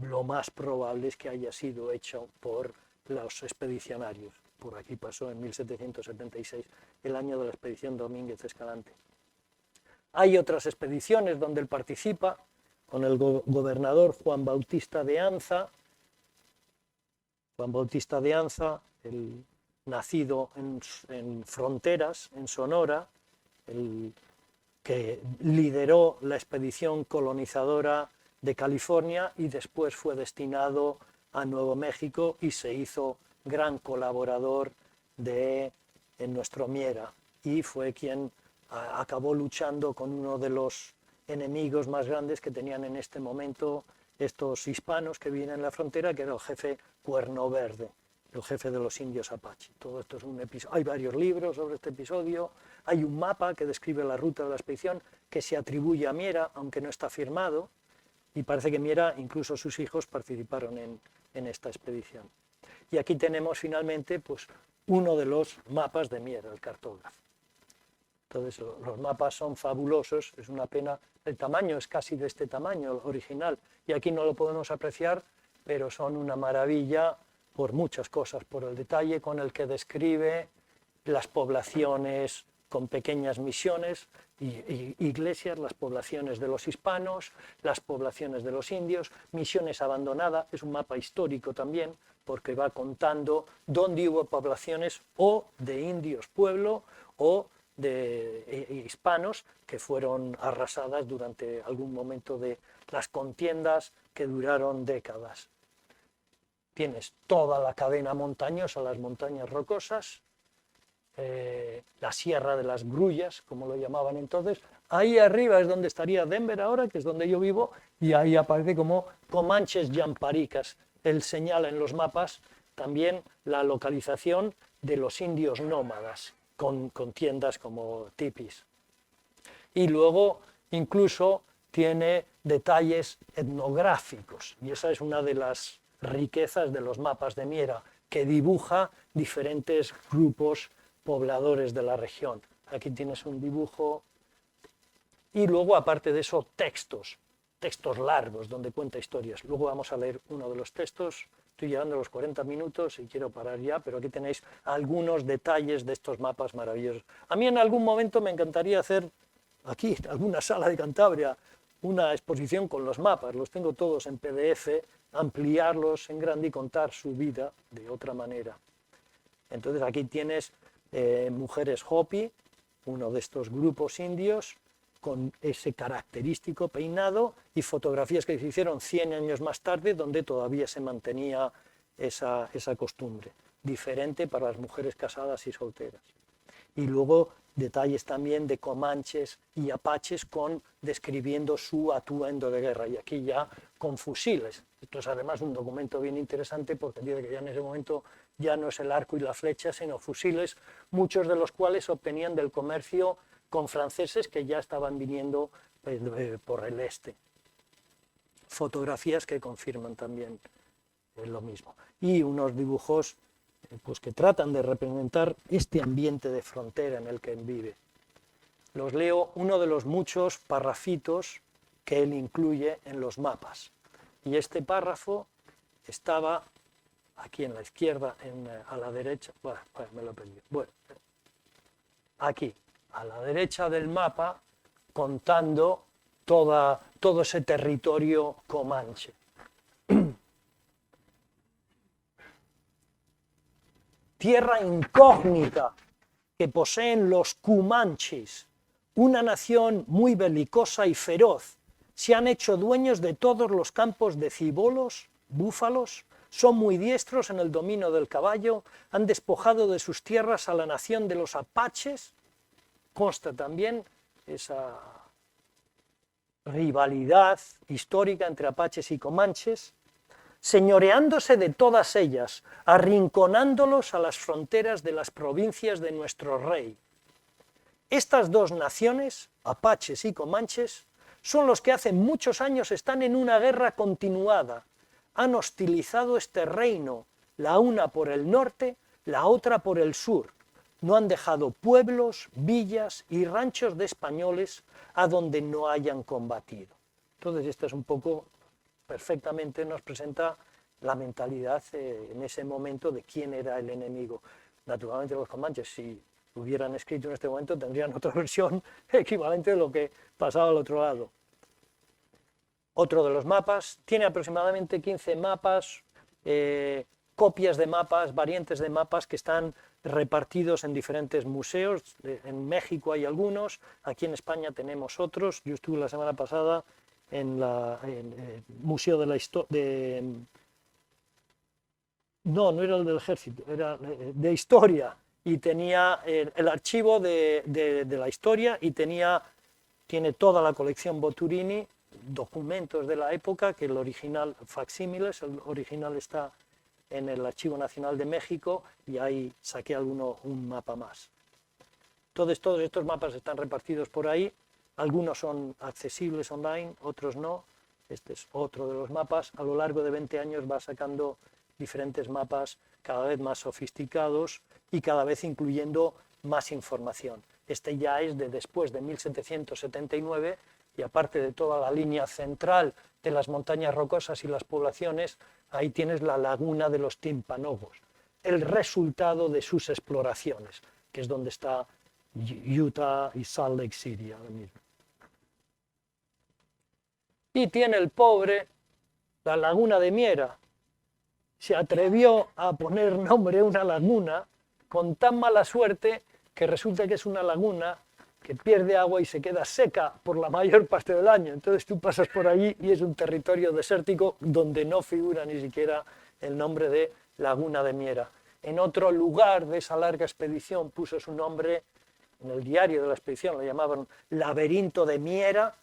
lo más probable es que haya sido hecho por los expedicionarios. Por aquí pasó en 1776, el año de la expedición Domínguez Escalante. Hay otras expediciones donde él participa, con el gobernador Juan Bautista de Anza. Juan Bautista de Anza, el nacido en Fronteras, en Sonora, el que lideró la expedición colonizadora de California y después fue destinado a Nuevo México y se hizo gran colaborador en nuestro Miera, y fue quien acabó luchando con uno de los enemigos más grandes que tenían en este momento estos hispanos que viven en la frontera, que era el jefe Cuerno Verde, el jefe de los indios Apache. Todo esto es un episodio. Hay varios libros sobre este episodio. Hay un mapa que describe la ruta de la expedición que se atribuye a Miera, aunque no está firmado, y parece que Miera, incluso sus hijos, participaron en esta expedición. Y aquí tenemos finalmente pues, uno de los mapas de Miera, el cartógrafo. Entonces los mapas son fabulosos, es una pena, el tamaño es casi de este tamaño, el original, y aquí no lo podemos apreciar, pero son una maravilla por muchas cosas, por el detalle con el que describe las poblaciones con pequeñas misiones y iglesias, las poblaciones de los hispanos, las poblaciones de los indios, misiones abandonadas. Es un mapa histórico también, porque va contando dónde hubo poblaciones o de indios pueblo o de hispanos que fueron arrasadas durante algún momento de las contiendas que duraron décadas. Tienes toda la cadena montañosa, las montañas rocosas, la Sierra de las Grullas, como lo llamaban entonces. Ahí arriba es donde estaría Denver ahora, que es donde yo vivo, y ahí aparece como Comanches Yamparicas. Él señala en los mapas también la localización de los indios nómadas. con tiendas como tipis. Y luego incluso tiene detalles etnográficos, y esa es una de las riquezas de los mapas de Miera, que dibuja diferentes grupos pobladores de la región. Aquí tienes un dibujo, y luego aparte de eso textos largos donde cuenta historias. Luego vamos a leer uno de los textos. Estoy llegando a los 40 minutos y quiero parar ya, pero aquí tenéis algunos detalles de estos mapas maravillosos. A mí en algún momento me encantaría hacer aquí, en alguna sala de Cantabria, una exposición con los mapas. Los tengo todos en PDF, ampliarlos en grande y contar su vida de otra manera. Entonces aquí tienes mujeres Hopi, uno de estos grupos indios, con ese característico peinado, y fotografías que se hicieron 100 años más tarde, donde todavía se mantenía esa costumbre, diferente para las mujeres casadas y solteras. Y luego detalles también de comanches y apaches describiendo su atuendo de guerra, y aquí ya con fusiles. Esto es además un documento bien interesante porque dice que ya en ese momento ya no es el arco y la flecha, sino fusiles, muchos de los cuales se obtenían del comercio con franceses que ya estaban viniendo por el este. Fotografías que confirman también lo mismo. Y unos dibujos pues que tratan de representar este ambiente de frontera en el que él vive. Los leo uno de los muchos parrafitos que él incluye en los mapas. Y este párrafo estaba aquí en la izquierda, a la derecha, bueno, me lo he perdido. Bueno, aquí, a la derecha del mapa, contando todo ese territorio comanche. Tierra incógnita que poseen los cumanches, una nación muy belicosa y feroz. Se han hecho dueños de todos los campos de cibolos, búfalos, son muy diestros en el dominio del caballo, han despojado de sus tierras a la nación de los apaches. Consta también esa rivalidad histórica entre apaches y comanches, señoreándose de todas ellas, arrinconándolos a las fronteras de las provincias de nuestro rey. Estas dos naciones, apaches y comanches, son los que hace muchos años están en una guerra continuada. Han hostilizado este reino, la una por el norte, la otra por el sur. No han dejado pueblos, villas y ranchos de españoles a donde no hayan combatido. Entonces, esto es un poco, perfectamente nos presenta la mentalidad en ese momento de quién era el enemigo. Naturalmente los comanches, si hubieran escrito en este momento, tendrían otra versión equivalente de lo que pasaba al otro lado. Otro de los mapas, tiene aproximadamente 15 mapas, copias de mapas, variantes de mapas que están repartidos en diferentes museos. En México hay algunos, aquí en España tenemos otros. Yo estuve la semana pasada en el Museo de la Historia, no era el del Ejército, era de Historia, y tenía el archivo de la historia, y tiene toda la colección Boturini, documentos de la época, que el original, facsímiles, el original está en el Archivo Nacional de México, y ahí saqué un mapa más. Entonces, todos estos mapas están repartidos por ahí, algunos son accesibles online, otros no. Este es otro de los mapas. A lo largo de 20 años va sacando diferentes mapas cada vez más sofisticados y cada vez incluyendo más información. Este ya es de después de 1779, y aparte de toda la línea central de las montañas rocosas y las poblaciones, ahí tienes la laguna de los Timpanogos, el resultado de sus exploraciones, que es donde está Utah y Salt Lake City ahora mismo. Y tiene el pobre la laguna de Miera. Se atrevió a poner nombre a una laguna con tan mala suerte que resulta que es una laguna que pierde agua y se queda seca por la mayor parte del año. Entonces tú pasas por allí y es un territorio desértico donde no figura ni siquiera el nombre de Laguna de Miera. En otro lugar de esa larga expedición puso su nombre, en el diario de la expedición lo llamaban Laberinto de Miera,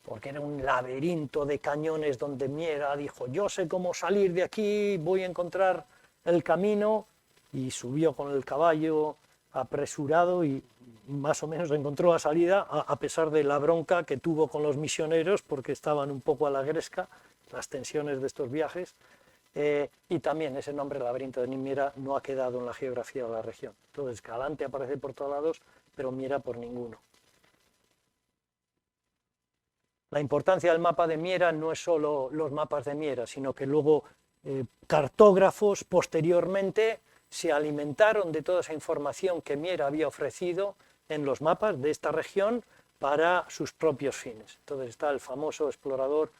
porque era un laberinto de cañones donde Miera dijo: yo sé cómo salir de aquí, voy a encontrar el camino, y subió con el caballo apresurado y más o menos encontró la salida a pesar de la bronca que tuvo con los misioneros porque estaban un poco a la gresca, las tensiones de estos viajes, y también ese nombre, laberinto de Miera, no ha quedado en la geografía de la región. Entonces Escalante aparece por todos lados, pero Miera por ninguno. La importancia del mapa de Miera no es solo los mapas de Miera, sino que luego cartógrafos posteriormente se alimentaron de toda esa información que Miera había ofrecido en los mapas de esta región para sus propios fines. Entonces está el famoso explorador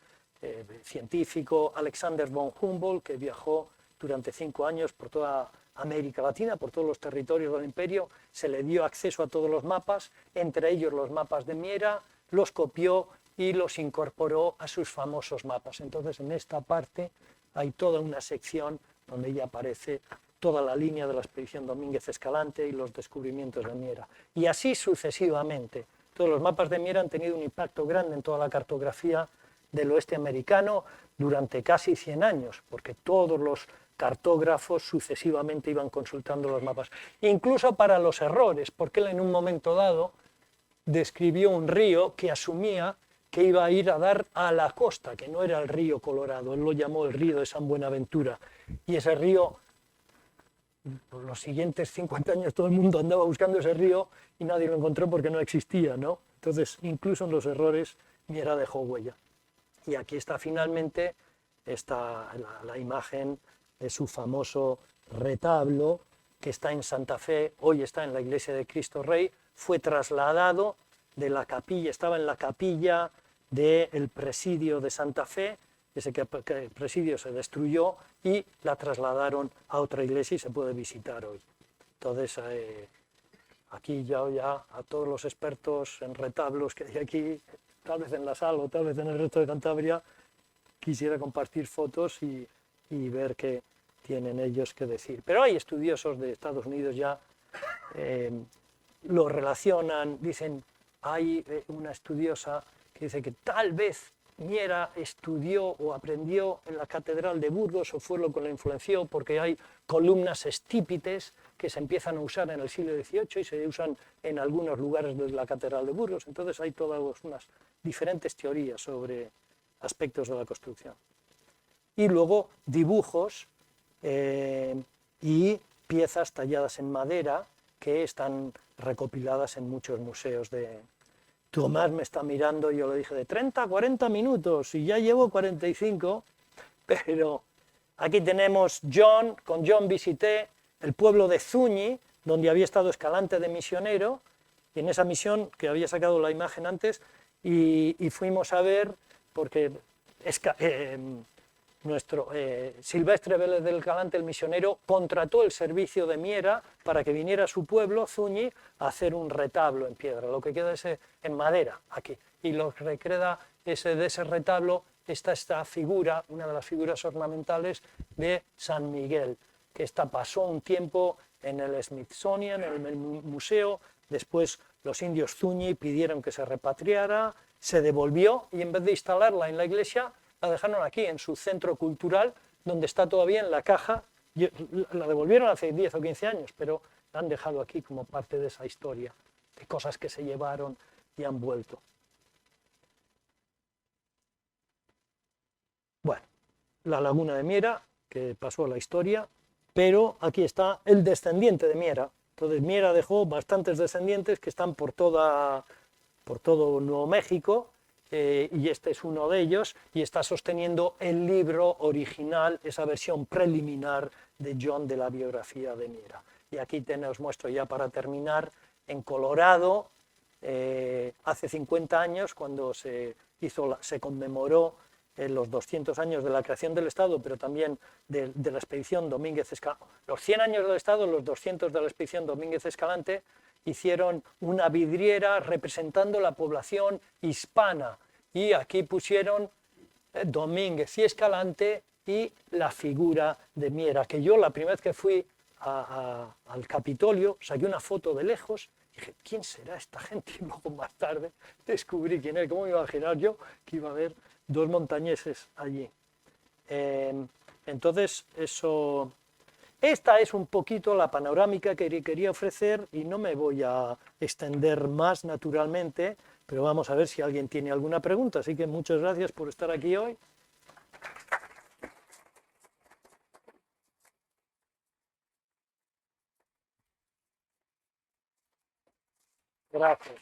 científico Alexander von Humboldt, que viajó durante 5 años por toda América Latina, por todos los territorios del imperio, se le dio acceso a todos los mapas, entre ellos los mapas de Miera, los copió y los incorporó a sus famosos mapas. Entonces en esta parte hay toda una sección donde ya aparece toda la línea de la expedición Domínguez Escalante y los descubrimientos de Miera. Y así sucesivamente. Todos los mapas de Miera han tenido un impacto grande en toda la cartografía del oeste americano durante casi 100 años, porque todos los cartógrafos sucesivamente iban consultando los mapas. Incluso para los errores, porque él en un momento dado describió un río que asumía que iba a ir a dar a la costa, que no era el río Colorado, él lo llamó el río de San Buenaventura. Y ese río, por los siguientes 50 años todo el mundo andaba buscando ese río y nadie lo encontró porque no existía, ¿no? Entonces, incluso en los errores, Miera dejó huella. Y aquí está finalmente la imagen de su famoso retablo, que está en Santa Fe, hoy está en la iglesia de Cristo Rey, fue trasladado de la capilla, estaba en la capilla del presidio de Santa Fe, ese presidio se destruyó y la trasladaron a otra iglesia y se puede visitar hoy. Entonces, aquí ya a todos los expertos en retablos que hay aquí, tal vez en la sala o tal vez en el resto de Cantabria, quisiera compartir fotos y ver qué tienen ellos que decir. Pero hay estudiosos de Estados Unidos ya, lo relacionan, dicen, hay una estudiosa que dice que tal vez Miera estudió o aprendió en la Catedral de Burgos o fue lo que lo influenció, porque hay columnas estípites que se empiezan a usar en el siglo XVIII y se usan en algunos lugares de la Catedral de Burgos. Entonces hay todas unas diferentes teorías sobre aspectos de la construcción. Y luego dibujos y piezas talladas en madera que están recopiladas en muchos museos de... Tomás me está mirando, yo le dije de 30 a 40 minutos y ya llevo 45, pero aquí tenemos con John visité el pueblo de Zuñi, donde había estado Escalante de misionero, y en esa misión, que había sacado la imagen antes, y fuimos a ver, porque nuestro Silvestre Vélez del Escalante, el misionero, contrató el servicio de Miera para que viniera a su pueblo, Zuñi, a hacer un retablo en piedra. Lo que queda es en madera aquí. Y lo que queda de ese retablo está esta figura, una de las figuras ornamentales de San Miguel, que pasó un tiempo en el Smithsonian, en el museo. Después los indios Zuñi pidieron que se repatriara, se devolvió y en vez de instalarla en la iglesia, la dejaron aquí, en su centro cultural, donde está todavía en la caja. La devolvieron hace 10 o 15 años, pero la han dejado aquí como parte de esa historia, de cosas que se llevaron y han vuelto. Bueno, la laguna de Miera, que pasó a la historia, pero aquí está el descendiente de Miera. Entonces Miera dejó bastantes descendientes que están por todo Nuevo México, y este es uno de ellos, y está sosteniendo el libro original, esa versión preliminar de John de la biografía de Miera. Y aquí os muestro ya para terminar, en Colorado, hace 50 años, cuando se conmemoró los 200 años de la creación del Estado, pero también de la expedición Domínguez Escalante, los 100 años del Estado, los 200 de la expedición Domínguez Escalante, hicieron una vidriera representando la población hispana y aquí pusieron Domínguez y Escalante y la figura de Miera, que yo la primera vez que fui al Capitolio saqué una foto de lejos y dije, ¿quién será esta gente? Y luego más tarde descubrí quién era. ¿Cómo me iba a imaginar yo que iba a haber dos montañeses allí? Entonces eso... Esta es un poquito la panorámica que quería ofrecer y no me voy a extender más naturalmente, pero vamos a ver si alguien tiene alguna pregunta. Así que muchas gracias por estar aquí hoy. Gracias.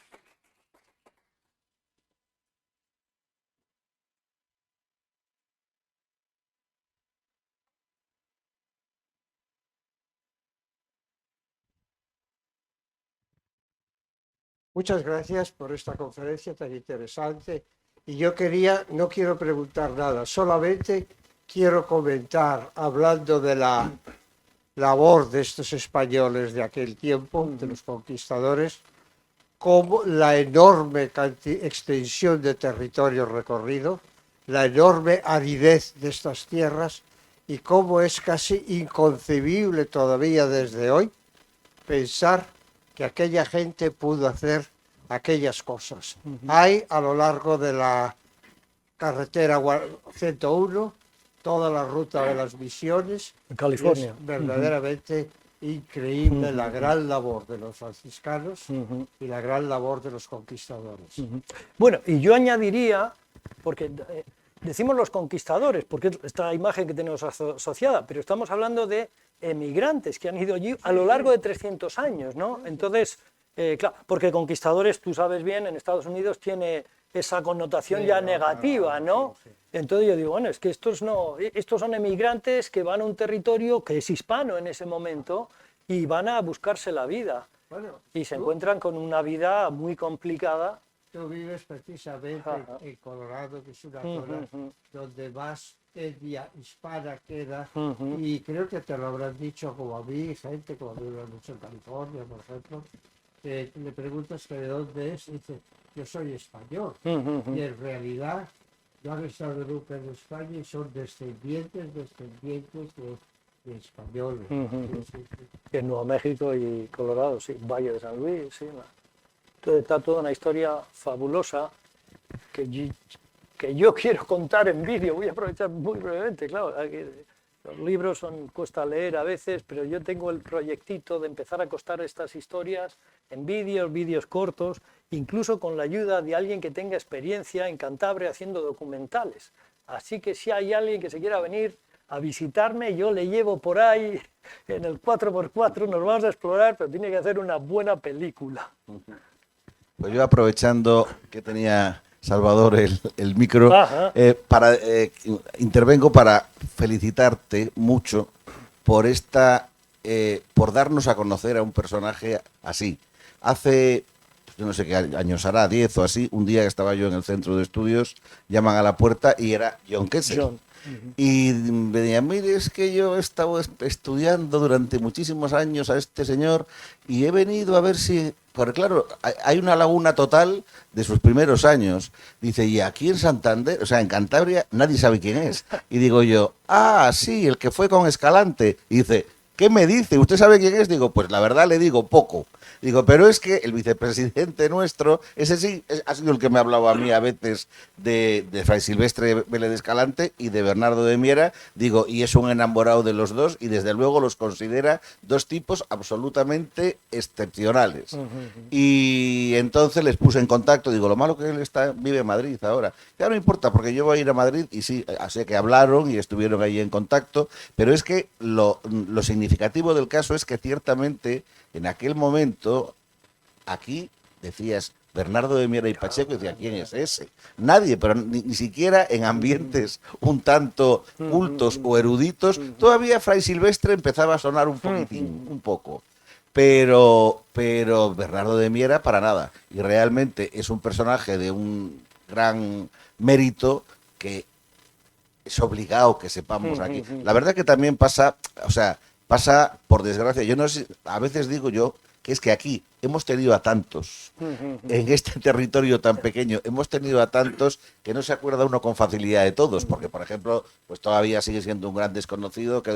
Muchas gracias por esta conferencia tan interesante. Y yo no quiero preguntar nada, solamente quiero comentar, hablando de la labor de estos españoles de aquel tiempo, de los conquistadores, como la enorme extensión de territorio recorrido, la enorme aridez de estas tierras y cómo es casi inconcebible todavía desde hoy pensar que aquella gente pudo hacer aquellas cosas. Hay a lo largo de la carretera 101 toda la ruta de las misiones. En California. Es verdaderamente increíble la gran labor de los franciscanos y la gran labor de los conquistadores. Bueno, y yo añadiría, porque decimos los conquistadores, porque es esta imagen que tenemos asociada, pero estamos hablando de emigrantes que han ido allí a lo largo de 300 años, ¿no? Entonces, claro, porque conquistadores, tú sabes bien, en Estados Unidos tiene esa connotación ya negativa, ¿no? Entonces yo digo, bueno, es que estos son emigrantes que van a un territorio que es hispano en ese momento y van a buscarse la vida. Bueno, Y se encuentran con una vida muy complicada. Tú vives precisamente en Colorado, que es una zona donde más etnia hispana queda, y creo que te lo habrán dicho como a mí, gente como a mí lo han dicho en California, por ejemplo, que le preguntas que de dónde es, y dice, yo soy español, y en realidad no han estado nunca en España y son descendientes de españoles. En Nuevo México y Colorado, sí, Valle de San Luis, sí. Entonces está toda una historia fabulosa que yo quiero contar en vídeo. Voy a aprovechar muy brevemente, claro. Los libros cuesta leer a veces, pero yo tengo el proyectito de empezar a contar estas historias en vídeos cortos, incluso con la ayuda de alguien que tenga experiencia en Cantabria haciendo documentales. Así que si hay alguien que se quiera venir a visitarme, yo le llevo por ahí en el 4x4, nos vamos a explorar, pero tiene que hacer una buena película. Pues yo, aprovechando que tenía Salvador el micro, intervengo para felicitarte mucho por por darnos a conocer a un personaje así. Hace, yo no sé qué años hará, 10 o así, un día que estaba yo en el centro de estudios, llaman a la puerta y era John Kessel. Y me decían, mire, es que yo he estado estudiando durante muchísimos años a este señor y he venido a ver si... Porque claro, hay una laguna total de sus primeros años. Dice, y aquí en Santander, o sea, en Cantabria, nadie sabe quién es. Y digo yo, sí, el que fue con Escalante. Y dice, ¿qué me dice? ¿Usted sabe quién es? Digo, pues la verdad le digo poco. Digo, pero es que el vicepresidente nuestro, ese sí ha sido el que me ha hablado a mí a veces de Fray Silvestre Vélez de Escalante y de Bernardo de Miera. Digo, y es un enamorado de los dos y desde luego los considera dos tipos absolutamente excepcionales. Y entonces les puse en contacto, digo, lo malo que él vive en Madrid ahora. Ya no importa, porque yo voy a ir a Madrid y sí, así que hablaron y estuvieron ahí en contacto, pero es que lo significativo del caso es que ciertamente en aquel momento, aquí decías Bernardo de Miera y Pacheco, decía, ¿quién es ese? Nadie, pero ni siquiera en ambientes un tanto cultos o eruditos, todavía Fray Silvestre empezaba a sonar un poquitín, un poco. Pero Bernardo de Miera para nada. Y realmente es un personaje de un gran mérito que es obligado que sepamos aquí. La verdad que también pasa por desgracia, yo no sé, a veces digo yo que es que aquí hemos tenido a tantos, en este territorio tan pequeño, hemos tenido a tantos que no se acuerda uno con facilidad de todos, porque por ejemplo, pues todavía sigue siendo un gran desconocido que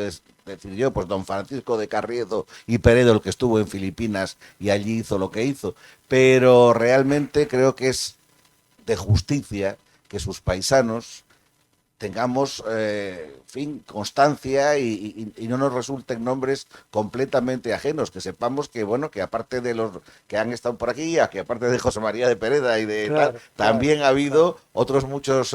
decir yo, pues don Francisco de Carriedo y Peredo, el que estuvo en Filipinas y allí hizo lo que hizo, pero realmente creo que es de justicia que sus paisanos tengamos, en fin, constancia y no nos resulten nombres completamente ajenos, que sepamos que, bueno, que aparte de los que han estado por aquí, que aparte de José María de Pereda y de Claro, tal, también claro, ha habido otros muchos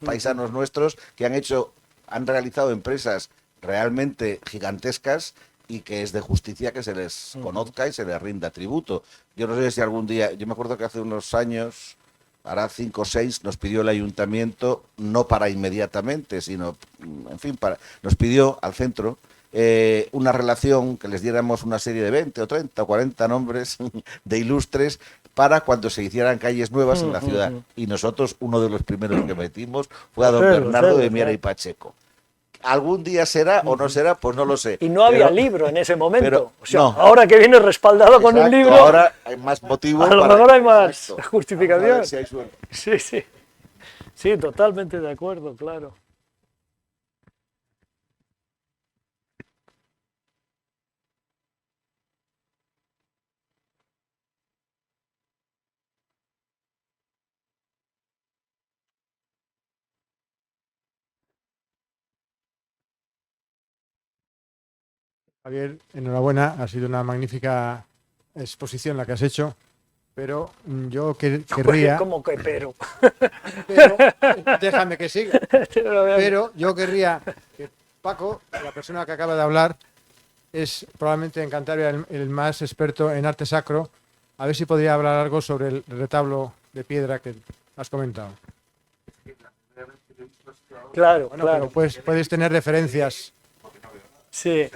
paisanos nuestros que han realizado empresas realmente gigantescas y que es de justicia que se les conozca y se les rinda tributo. Yo no sé si algún día, yo me acuerdo que hace unos años, hará 5 o 6, nos pidió el ayuntamiento, no para inmediatamente, sino, en fin, nos pidió al centro una relación, que les diéramos una serie de 20 o 30 o 40 nombres de ilustres para cuando se hicieran calles nuevas en la ciudad. Y nosotros, uno de los primeros que metimos fue a don Bernardo de Miera y Pacheco. ¿Algún día será o no será? Pues no lo sé. Y no había libro en ese momento. pero O sea, no. ahora que viene respaldado con un Exacto, libro, ahora hay más motivos. a lo para... mejor hay más Exacto. justificación. Vamos a ver si hay suerte. Sí, sí. Sí, totalmente de acuerdo, claro. Javier, enhorabuena, ha sido una magnífica exposición la que has hecho, pero yo querría, ¿Cómo que pero? pero, déjame que siga, pero yo querría que Paco, la persona que acaba de hablar, es probablemente en Cantabria el más experto en arte sacro, a ver si podría hablar algo sobre el retablo de piedra que has comentado. Claro, Bueno, claro. pero puedes tener referencias. Sí.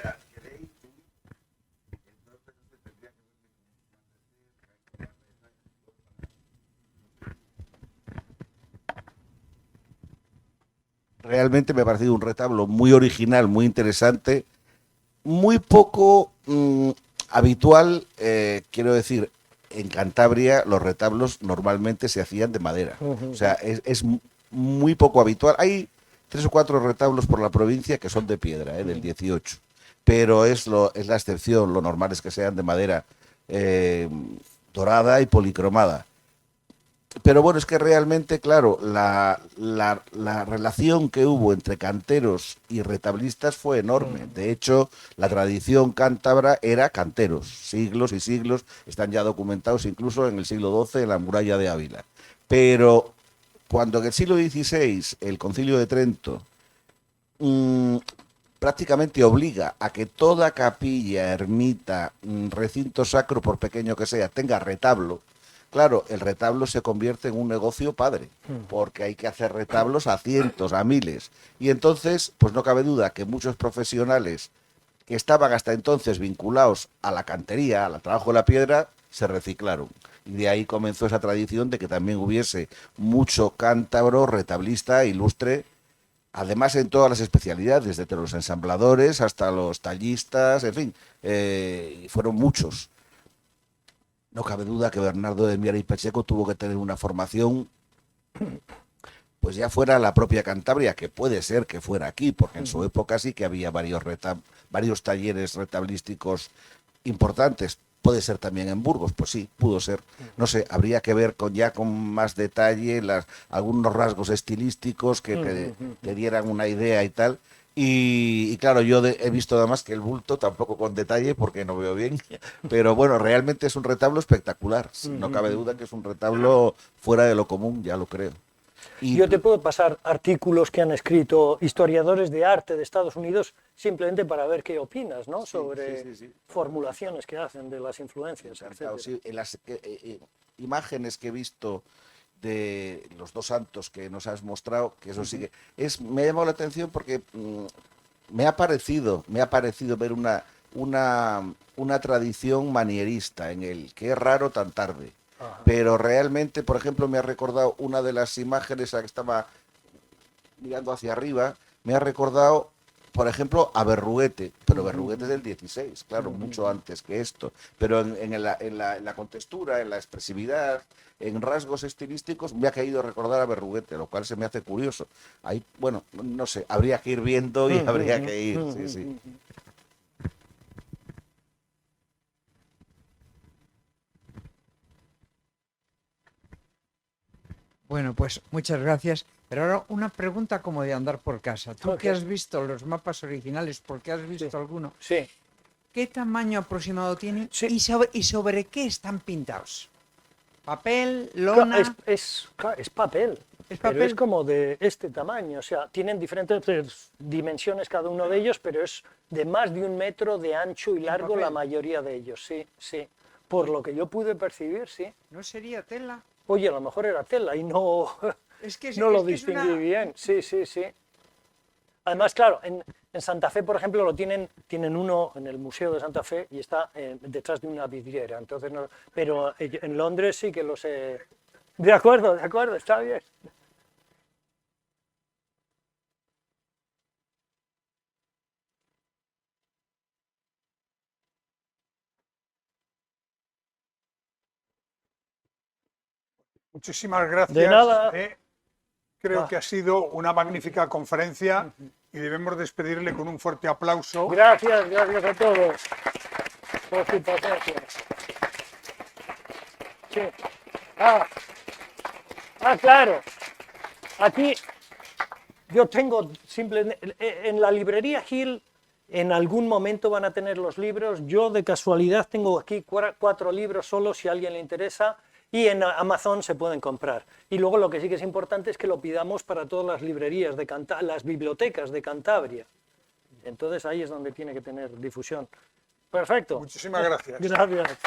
Realmente me ha parecido un retablo muy original, muy interesante, muy poco habitual, quiero decir, en Cantabria los retablos normalmente se hacían de madera, o sea, es muy poco habitual. Hay 3 o 4 retablos por la provincia que son de piedra, del 18, pero es la excepción, lo normal es que sean de madera dorada y policromada. Pero bueno, es que realmente, claro, la relación que hubo entre canteros y retablistas fue enorme. De hecho, la tradición cántabra era canteros, siglos y siglos, están ya documentados incluso en el siglo XII en la muralla de Ávila. Pero cuando en el siglo XVI el Concilio de Trento prácticamente obliga a que toda capilla, ermita, recinto sacro, por pequeño que sea, tenga retablo, claro, el retablo se convierte en un negocio padre, porque hay que hacer retablos a cientos, a miles. Y entonces, pues no cabe duda que muchos profesionales que estaban hasta entonces vinculados a la cantería, al trabajo de la piedra, se reciclaron. Y de ahí comenzó esa tradición de que también hubiese mucho cántabro, retablista, ilustre, además en todas las especialidades, desde los ensambladores hasta los tallistas, en fin, fueron muchos. No cabe duda que Bernardo de Miera y Pacheco tuvo que tener una formación, pues ya fuera la propia Cantabria, que puede ser que fuera aquí, porque en su época sí que había varios talleres retablísticos importantes. Puede ser también en Burgos, pues sí, pudo ser. No sé, habría que ver con más detalle algunos rasgos estilísticos que te dieran una idea y tal. Y claro, yo he visto además que el bulto tampoco con detalle porque no veo bien, pero bueno, realmente es un retablo espectacular. No cabe duda que es un retablo fuera de lo común, ya lo creo. Y Yo te puedo pasar artículos que han escrito historiadores de arte de Estados Unidos simplemente para ver qué opinas, ¿no? Sobre sí. formulaciones que hacen de las influencias, Encantado, etc. sí, en las imágenes que he visto de los 2 santos que nos has mostrado, que eso sí que me ha llamado la atención porque me ha parecido ver una tradición manierista en él, que es raro tan tarde. Ajá. Pero realmente, por ejemplo, me ha recordado una de las imágenes a que estaba mirando hacia arriba, me ha recordado, por ejemplo, a Berruguete, pero Berruguete es del 16, claro, mucho antes que esto. Pero en la contextura, en la expresividad, en rasgos estilísticos, me ha caído recordar a Berruguete, lo cual se me hace curioso. Ahí, bueno, no sé, habría que ir viendo y habría que ir, sí. Bueno, pues muchas gracias. Pero ahora una pregunta como de andar por casa. Tú Ok. que has visto los mapas originales, porque has visto alguno, Sí. ¿qué tamaño aproximado tienen Sí. y sobre qué están pintados? ¿Papel, Claro, lona? es papel. ¿Es Pero papel? es como de este tamaño, o sea, tienen diferentes dimensiones cada uno de ellos, pero es de más de 1 metro de ancho y largo la papel? mayoría de ellos, sí, sí. Por lo que yo pude percibir, sí. ¿No sería tela? Oye, a lo mejor era tela y no, Es que no lo es que es distinguí una- bien, sí, sí, sí. Además, claro, en Santa Fe, por ejemplo, tienen uno en el Museo de Santa Fe y está detrás de una vidriera, entonces no, pero en Londres sí que lo sé. De acuerdo, está bien. Muchísimas gracias. De nada. Creo Ah. que ha sido una magnífica conferencia y debemos despedirle con un fuerte aplauso. Gracias a todos por su paciencia. Sí. Claro. Aquí yo tengo en la librería Hill, en algún momento van a tener los libros. Yo de casualidad tengo aquí 4 libros solo si a alguien le interesa. Y en Amazon se pueden comprar. Y luego lo que sí que es importante es que lo pidamos para todas las librerías, las bibliotecas de Cantabria. Entonces ahí es donde tiene que tener difusión. Perfecto. Muchísimas gracias. Gracias.